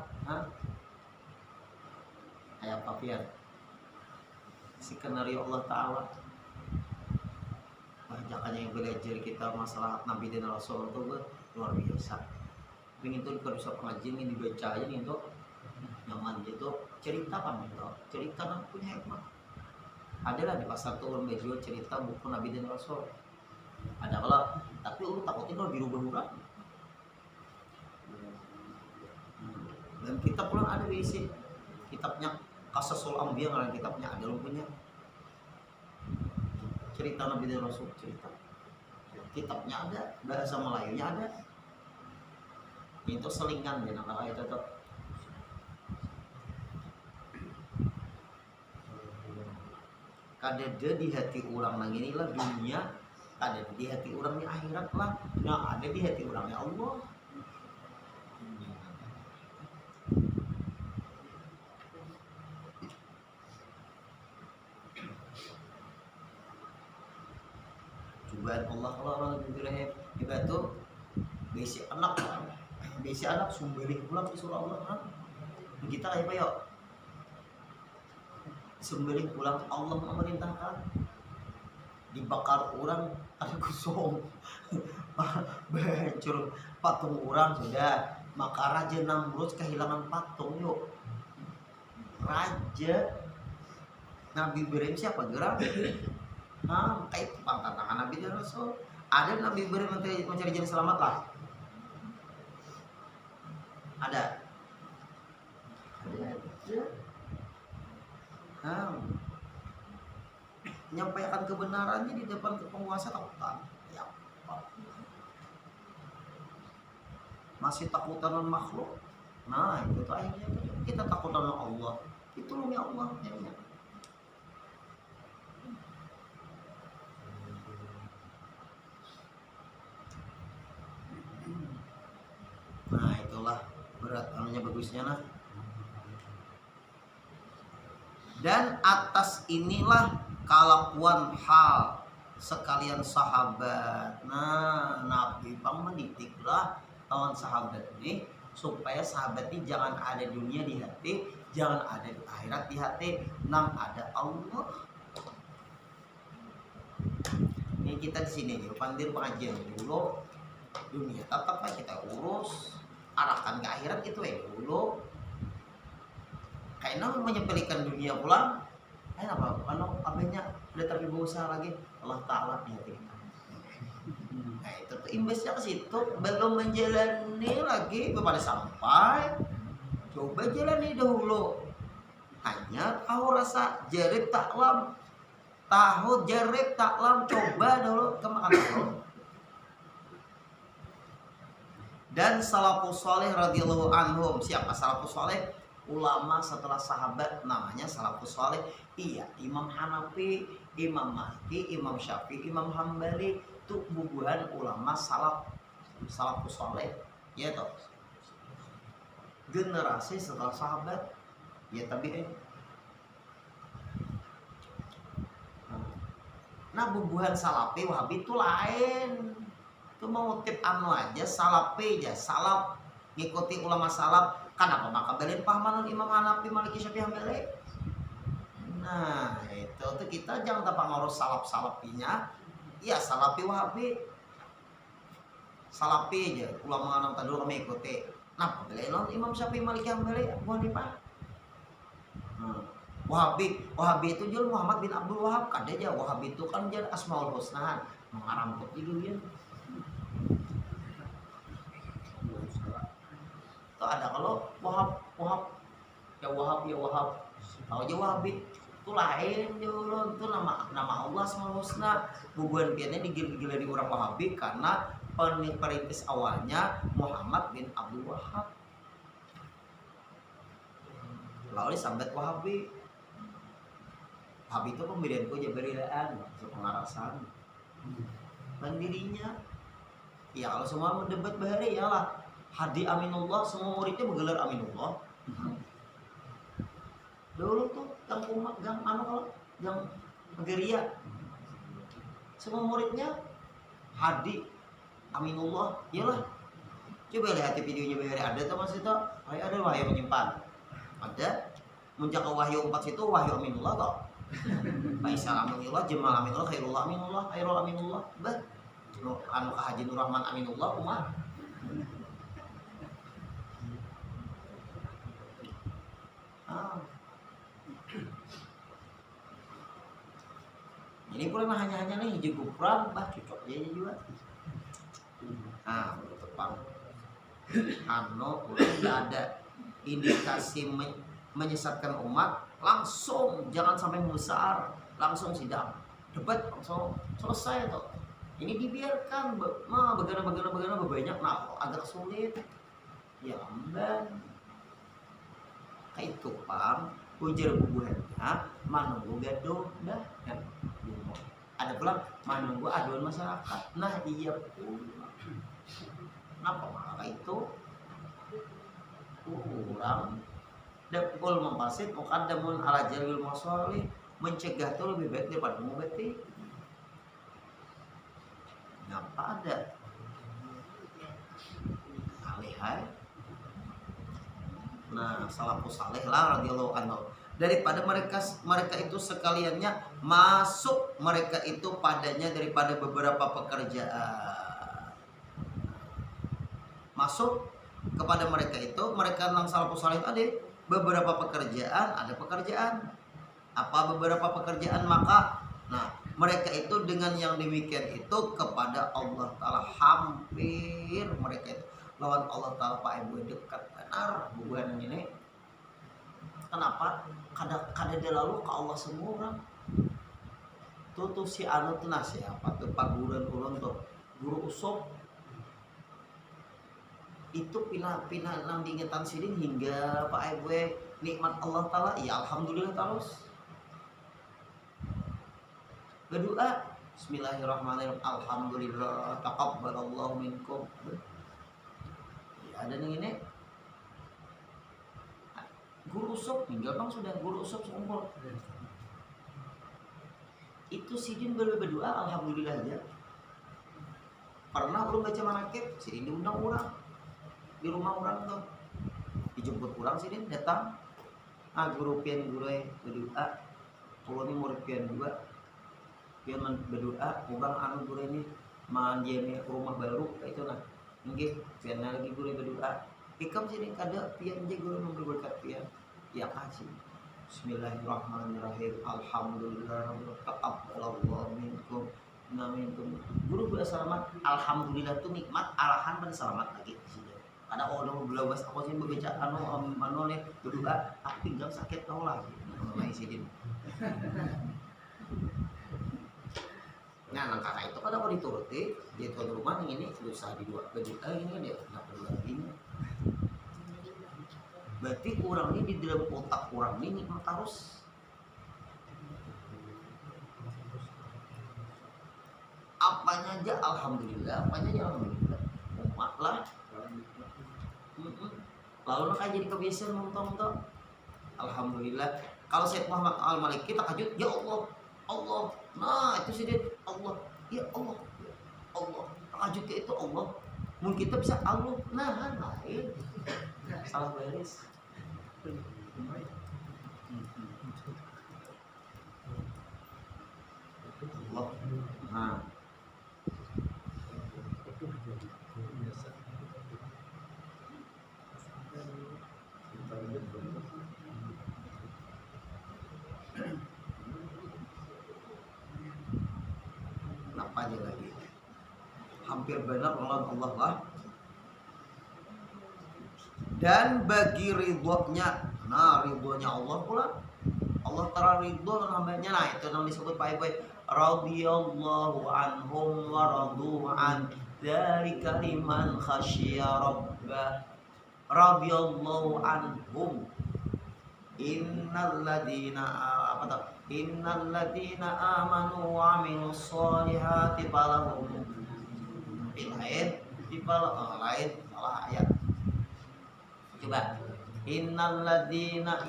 Kayak apa Pian? Skenario Allah Ta'ala. Bahajakannya yang belajar kita masalah Nabi dan Rasul itu luar biasa. Ingin itu kalau bisa pengajian ini dibaca aja nih untuk nyaman gitu. Cerita kan gitu. Cerita kan punya hikmah. Adalah di pasar turun baju cerita buku Nabi dan Rasul. Ada kalau tapi lu takutnya kalau dirubah-ubah. Dan kitab pun ada diisi kitabnya Qasasul Anbiya ngaran kitabnya ada lu punya cerita Nabi dan Rasul cerita kitabnya ada bahasa Melayunya ada itu selingan ya nama itu tuh kadada di hati orang nang inilah dunia kadada di hati orang di akhirat lah nah ada di hati orangnya Allah. Cobaan Allah kalau orang Ibrahim itu besi anak sumberin pulang ke surah Allah kita kayak apa yuk sumberin pulang Allah memerintahkan dibakar orang ada kosong hancur patung orang sudah maka Raja Namrud kehilangan patung yuk Raja Nabi Ibrahim siapa gerak kayak pangkat tangan Nabi dan Rasul ada Nabi Ibrahim mencari jalan selamat lah ada menyampaikan kebenarannya di depan penguasa takutan ya masih takutan makhluk nah itu tuh akhirnya kita takutan Allah itu lumnya Allah ya. Nah itulah berat namanya bagusnya nah. Dan atas inilah kelakuan hal sekalian sahabat. Nah Nabi Bang menitiklah lawan sahabat ini supaya sahabat ini jangan ada dunia di hati, jangan ada akhirat di hati, nam ada Allah. Ini kita di sini nih, pandir pengajian dulu dunia tetap kita urus, arahkan ke akhirat itu ya dulu. Kayaknya menyepelekan dunia pulang, apa apanya udah terlalu besar lagi Allah Taala di hati kita. Nah itu tuh imbasnya ke situ, belum menjalani lagi kepada sampai. Coba jalani dahulu. Hanya tahu rasa jarib taklam, tahu jarib taklam, coba dahulu kemana dulu. Dan salafus saleh radhiyallahu anhum, siapa salafus saleh? Ulama setelah sahabat namanya salafus saleh. Iya, Imam Hanafi, Imam Maliki, Imam Syafi'i, Imam Hambali itu bubuhan ulama salafus saleh, ya toh. Generasi setelah sahabat, ya tabi'in. Nah, bubuhan salafi wahabi itu lain. Itu mengutip aja salafi aja, salaf ngikuti ulama salaf. Kenapa maka belain pahaman Imam Hanafi, Maliki, Syafi'i, Hambali? Nah, itu tuh kita jangan tanpa ngurus salafinya. Ya salafi wahabi, salafi aja ulama anak tadi ulama ikuti. Nah, belain Imam Syafi'i, Maliki, Hambali, Abu Hanifah. Wahabi itu jual Muhammad bin Abdul Wahab. Kada aja Wahabi itu kan jadi Asmaul Husna, mengaramkut itu ya. Tuh ada kalau Wahab ya Wahab tahu aja Wahabi itu lain dulu, itu nama Allah Asmaul Husna. Bubuhan piannya digila di orang Wahabi karena perintis awalnya Muhammad bin Abdul Wahab. Lalu sambat Wahabi itu pembedaan jabarilaan, pengarasan dan dirinya. Ya kalau semua mendebat bahari ya lah Hadi Aminullah, semua muridnya bergelar Aminullah. Dulu tuh gang Geria, semua muridnya Hadi Aminullah, iyalah. Coba lihat videonya bahari ada tuh mas itu, ada wahyu menyimpan, ada muncak wahyu 4 situ wahyu Aminullah kok. Faisal Aminullah, Jamal Aminullah, Khairul Aminullah, bah, anu Haji Nur Rahman Aminullah, Umar. Ini pula hanya nih hiji gupram, bah cocok aja juga. Nah, tepang. Anu udah ada indikasi menyesatkan umat, langsung jangan sampai besar, langsung sidang debat langsung selesai tuh. Ini dibiarkan begana banyak, nah agak sulit ya amban kayak itu pam ujar bubuhannya manunggu gaduh dah kan. Ada pula manunggu aduan masyarakat. Nah iya pula kenapa maka itu kurang Dapul mempasit muqaddamun ala jalil masalih, mencegah itu lebih baik daripada mengobati. Ngapa ada alihai? Nah, salafus saleh lah radhiyallahu anhu. Daripada mereka itu sekaliannya masuk mereka itu padanya daripada beberapa pekerjaan. Masuk kepada mereka itu mereka nang salafus saleh tadi. Beberapa pekerjaan, ada pekerjaan. Apa beberapa pekerjaan maka nah, mereka itu dengan yang demikian itu kepada Allah Ta'ala hampir mereka itu lawan Allah Ta'ala Pak Ibu dekat benar bukan ini. Kenapa? Kada lalu ke Allah semua orang. Tuh si anu tuh siapa tuh paguran ulun tuh guru usop itu pinah nang diingetan sidin hingga Pak Ibu nikmat Allah Ta'ala ya alhamdulillah terus berdoa bismillahirrahmanirrahim alhamdulillah taqabbalallahu minkum ya ada yang ini guru usop tinggal bang sudah guru usop sekumpul itu sidin berdoa alhamdulillah aja. Pernah belum baca manakib sidin diundang orang di rumah orang tuh dijemput orang sini datang guru pian guru berdoa kalau ini murid pian juga pian berdoa orang anu guru ini mandiame rumah baru itu nah nggih pian lagi guru berdoa ikam sini kada pian je guru memberi berkat pian ya kasih Bismillahirrahmanirrahim alhamdulillah taqabbalallahu minkum minkum guru berselamat alhamdulillah itu nikmat alahan dan selamat lagi ada orang belau bas aku sih berbicara anu nih berdoa aku pinggang sakit tau lah mulai sidin nah nang kakak itu kada mau dituruti dia tuan rumah yang ini susah di dua berdoa ini kan dia nggak perlu lagi berarti orang ini di dalam otak orang ini nikmat harus apanya aja alhamdulillah apanya aja alhamdulillah umat lah lalu nak jadi kebiasaan nonton alhamdulillah kalau Syekh Muhammad Al-Maliki takajud ya Allah Allah nah itu sih dia Allah ya Allah ya Allah takajud ke itu Allah mungkin kita bisa Allah nah lain salah beres Allah nah apa aja lagi hampir benar Allah lah dan bagi ridhonya nah ridhonya Allah pula Allah Ta'ala ridho dengan hambanya nah itu yang disebut Pak Ibu radhiyallahu anhum wa radu an dzalika liman khasyiya rabbah radhiyallahu anhum innal ladina amanu wa amilus solihati falahum lain salah ayat coba innal ladina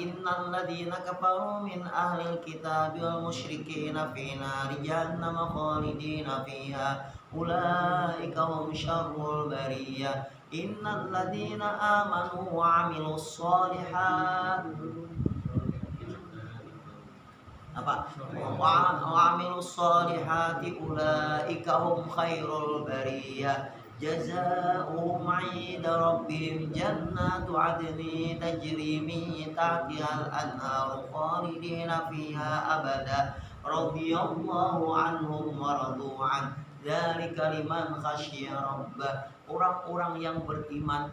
kafaru min ahlil kitabi wal musyrikina fi nari jahannam khalidina fiha ulaika hum syarrul bariyah innal ladina amanu wa amilus solihat apa wa amilus solihati ulaika hum khairul bariyah jazaohum 'inda rabbihim jannatu 'adnin tajri min tahtihal anharu khalidina fiha abada radhiyallahu anhum wa radu an dzalika liman khasyiya rabbah orang-orang yang beriman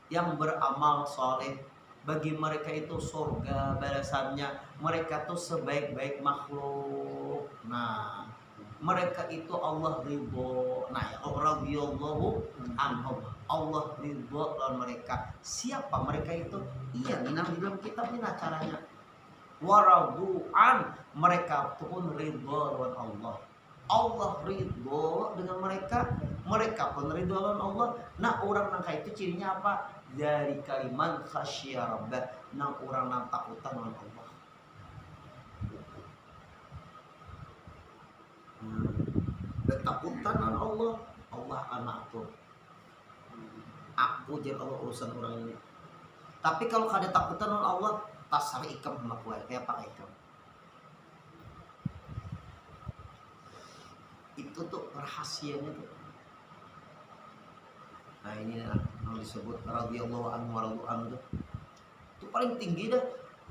yang beramal saleh bagi mereka itu surga balasannya mereka tuh sebaik-baik makhluk nah mereka itu Allah ridho nah ya radhiyallahu anhum Allah ridho lawan mereka siapa mereka itu iya minang di dalam kitab ini caranya waradu'an mereka pun ridho lawan Allah Allah ridho dengan mereka mereka pun ridho lawan Allah nah orang nang itu cirinya apa dari kalimat khasyya rabbah nang orang nang takutan lawan Allah ketakutan lawan Allah Allah akan atur aku jadi Allah urusan orang ini tapi kalau kada takutan lawan Allah tasar ikam sama kue kayak apa ikam itu tuh rahasianya tuh nah ini yang disebut radhiyallahu anhu wa radu anhu itu paling tinggi dah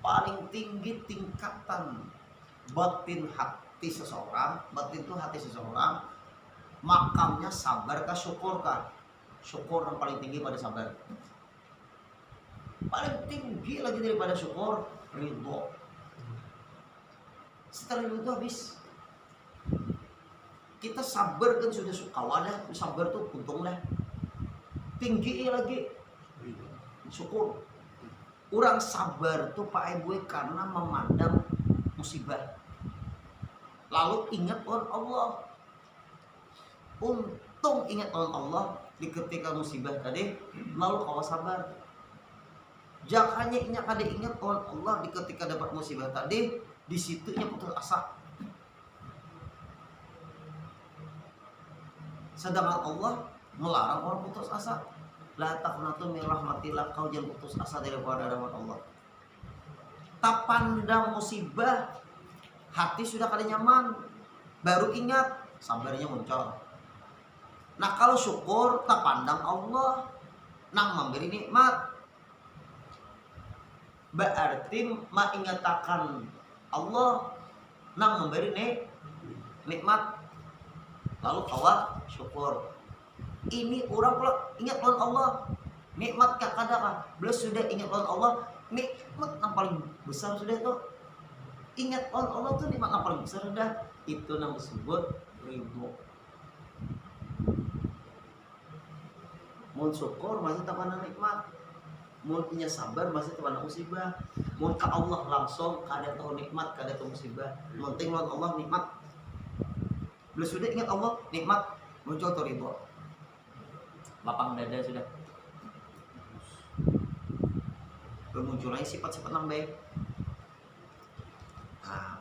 paling tinggi tingkatan batin hati seseorang batin itu hati seseorang makamnya sabar kah syukur kah syukur yang paling tinggi pada sabar paling tinggi lagi daripada syukur ridho setelah itu habis kita sabar kan sudah sukawan dah sabar tuh untung dah tinggi lagi syukur orang sabar tuh Pak Ibu karena memandang musibah lalu ingat on Allah untung ingat on Allah di ketika musibah tadi lalu kau sabar jangan hanya ingat on Allah di ketika dapat musibah tadi di situnya putus asa sedangkan Allah melarang orang putus asa La taqnatu min rahmatillah, kau jangan putus asa daripada rahmat Allah. Tak pandang musibah, hati sudah kada nyaman, baru ingat sabarnya muncul. Nah kalau syukur tak pandang Allah nang memberi nikmat, berarti mengingatakan Allah nang memberi nikmat, lalu kawa syukur. Ini orang pula ingat lawan Allah, nikmat kadang belum sudah ingat lawan Allah, nikmat yang paling besar sudah itu. Ingat lawan Allah tuh nikmat yang paling besar sudah, itu yang disebut ridho. Mun syukur masih tapanan nikmat, mun punya sabar masih tapanan musibah. Mun ke Allah langsung kada tahu nikmat, kada tahu musibah. Penting lawan Allah nikmat. Belum sudah ingat Allah nikmat, muncul tuh ridho. Lapang dada sudah. Bermunculannya sifat-sifat yang baik. Nah,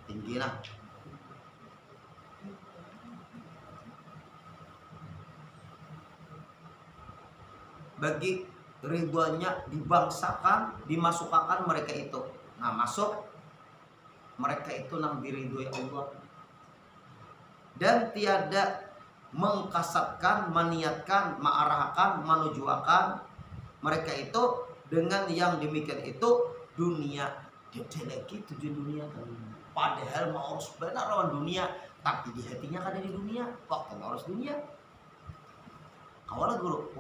tinggi lah. Bagi ridhonya dibangsakan, dimasukkan mereka itu. Nah, masuk mereka itu nang diridhoi Allah. Dan tiada mengkasatkan, meniatkan, mengarahkan, menujuakan mereka itu dengan yang demikian itu dunia. Dia lagi tujuan dunia kan. Padahal mau harus benar lawan dunia, tapi di hatinya kan ada di dunia. Waktu harus dunia. Kawalah guru,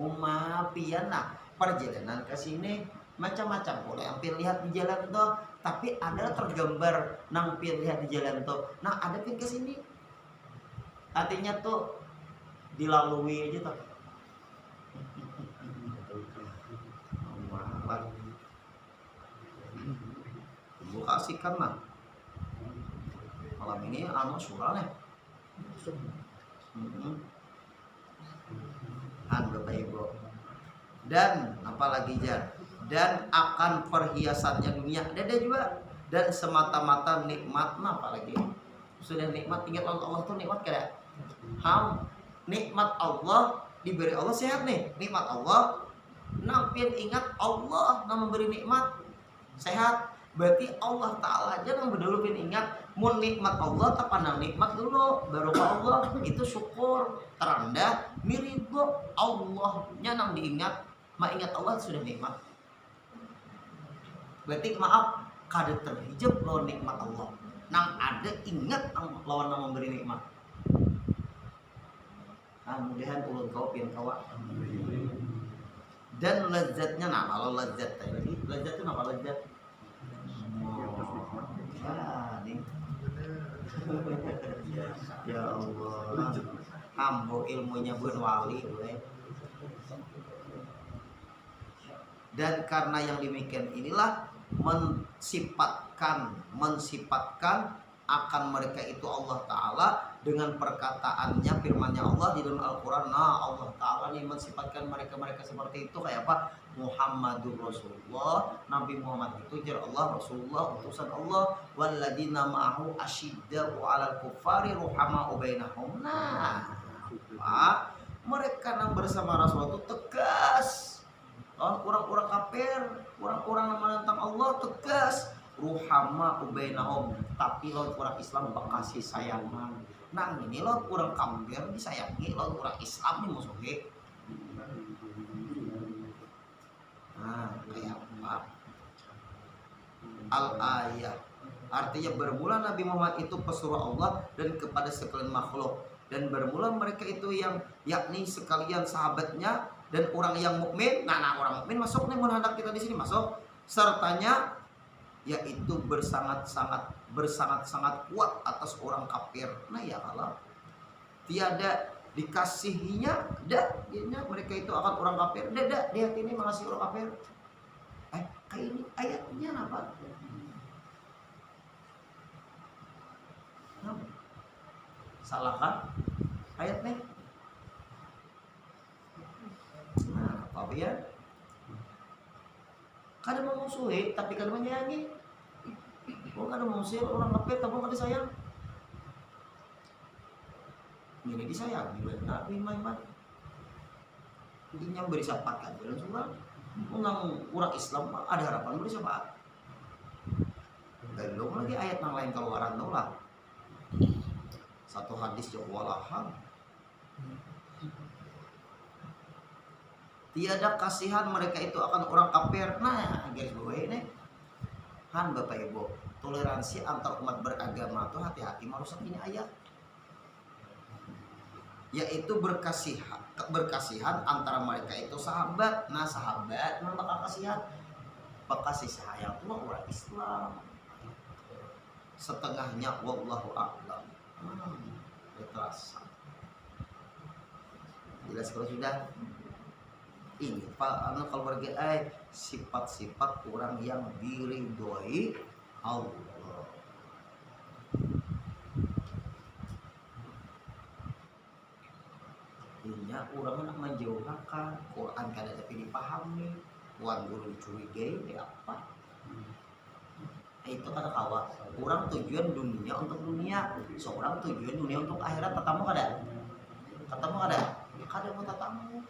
piana perjalanan ke sini macam-macam boleh hampir lihat di jalan itu, tapi ada tergambar nampir lihat di jalan itu. Nah ada pin ke sini, artinya tuh dilalui aja tuh. Gue kasihkan lah malam ini anu surah nih. Bapak Ibu. Dan apalagi dan akan perhiasannya dunia ada juga, dan semata-mata nikmat. Nah apalagi sudah nikmat, ingat Allah tuh nikmat kada? Nikmat Allah diberi Allah sehat nih, nikmat Allah. Nampin ingat Allah yang memberi nikmat sehat, berarti Allah Ta'ala aja yang berdulu ingat. Mun nikmat Allah tak pandang nikmat dulu, baru ke Allah itu syukur. Terendah miridho Allahnya nang diingat, ingat Allah sudah nikmat. Berarti maaf kada terhijab lawan nikmat Allah. Nang ada ingat lawan nang memberi nikmat. Mudahan ulun kau pian kawa. Dan lezatnya, nah kalau lezat tadi, lezat itu apa lezat? Ya Allah, ambo ilmunya bun wali gue. Dan karena yang demikian inilah mensifatkan akan mereka itu Allah Ta'ala dengan perkataannya, firmannya Allah di dalam Al-Quran. Nah Allah Ta'ala nih mensifatkan mereka seperti itu kayak apa? Muhammadur Rasulullah, Nabi Muhammad itu jar Allah, Rasulullah, utusan Allah. Walladzina ma'ahu asyidda'u 'alal kuffari ruhama'u bainahum. Nah mereka yang bersama Rasulullah itu tegas lawan orang-orang kafir, orang-orang yang menentang Allah, tegas. Ruhama ubainahum, tapi lawan orang Islam bakasih sayangan. Nah ini lawan orang kafir disayangi, lawan orang Islam nih musuhi. Nah kayak apa? Al-ayat artinya bermula Nabi Muhammad itu pesuruh Allah dan kepada sekalian makhluk, dan bermula mereka itu yang yakni sekalian sahabatnya dan orang yang mukmin. Nah orang mukmin masuk nih, menghadap kita di sini masuk, sertanya yaitu bersangat-sangat kuat atas orang kafir. Nah ya Allah, tiada dikasihinya dah mereka itu akan orang kafir. Dah di hati ini mengasihi orang kafir. Kayak ini ayatnya apa? Salah kan ayatnya? Nah apa ya? Kadang memusuhi tapi kadang menyayangi. Kadang memusuhi orang kafir tapi kadang disayang. Ini disayang, benar iman. intinya beri syafaat kan dan surah unang orang Islam ada harapan beri syafaat. Belum lagi ayat yang lain keluaran tuh lah. Satu hadis yang walaham. Tiada kasihan mereka itu akan orang kafir. Nah, guys bawah ini. Han Bapak Ibu, toleransi antar umat beragama tuh hati-hati merusak ini ayat. Yaitu berkasihan antara mereka itu sahabat. Nah, sahabat memang bakal kasihan. Bekasih sayang tuh orang Islam. Setengahnya wallahu a'lam. Terasa. Jelas kalau sudah. Ini Pak kalau bergai sifat-sifat orang yang diridhoi Allah. Intinya orang nak menjauhkan Quran kada tapi dipahami, wan guru dicurigai apa? Itu kata kawan. Orang tujuan dunia untuk dunia, seorang tujuan dunia untuk akhirat. Tetamu kada? Tetamu kada? Kada mau tetamu.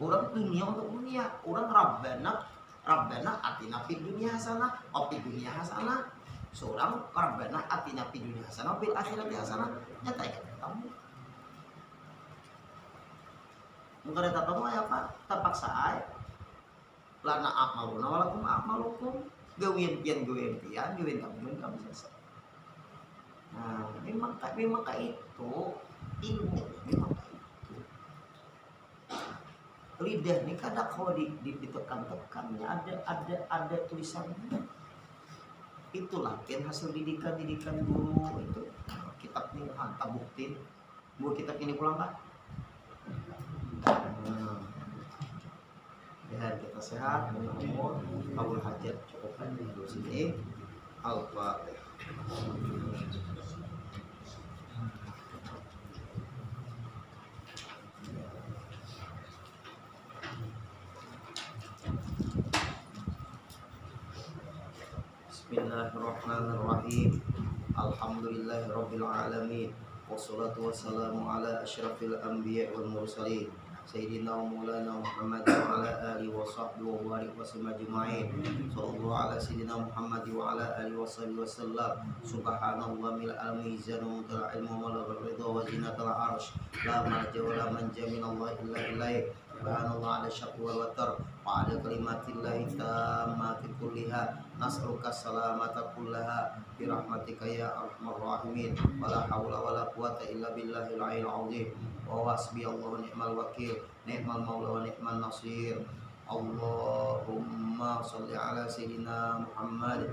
Orang dunia untuk dunia, orang Rabbana atina fid dunya hasanah, fid dunya hasanah. Seorang Rabbana atina fid dunya hasanah, fil akhirati hasanah. Nyata ya kamu. Muka ada tamu apa? Terpaksa ay. Lana a'maluna walakum a'malukum. Gawin pian gawin kamu selesai. Nah, memang itu ini memang lidah ini kadang kalau ditekan-tekannya ada tulisannya. Itulah kan hasil didikan guru itu. Kitab ini hantar bukti. Gua kitab ini pulang kan? Ya kita sehat, umur, kabul hajat cukupkan di sini. Al-Fatihah. Bismillahirrahmanirrahim. Alhamdulillahirabbil alamin. Wassalatu wassalamu ala asyrafil anbiya wal mursalin. Sayyidina wa maulana Muhammad wa ala alihi wa sahbihi wa barik wa sallam ajma'in. Sallallahu ala sayyidina Muhammad wa ala alihi wa sahbihi wa sallam. Subhanallah mil al-mizan wa mutal ilmu wa la ridha wa zinatal arsh. La malja wa la manja min Allah illa ilaih. Subhanallah ala syaqi wal watar wa ala kalimatillahi tammati kulliha. Nas'aluka salamata kullaha bi rahmatika ya arhamar rahimin. Wala haula wala quwata illa billahil aliyyil azim. Wa hasbiyallahu ni'mal wakil, ni'mal maula wa ni'man nasir. Allahumma shalli ala sayyidina Muhammad.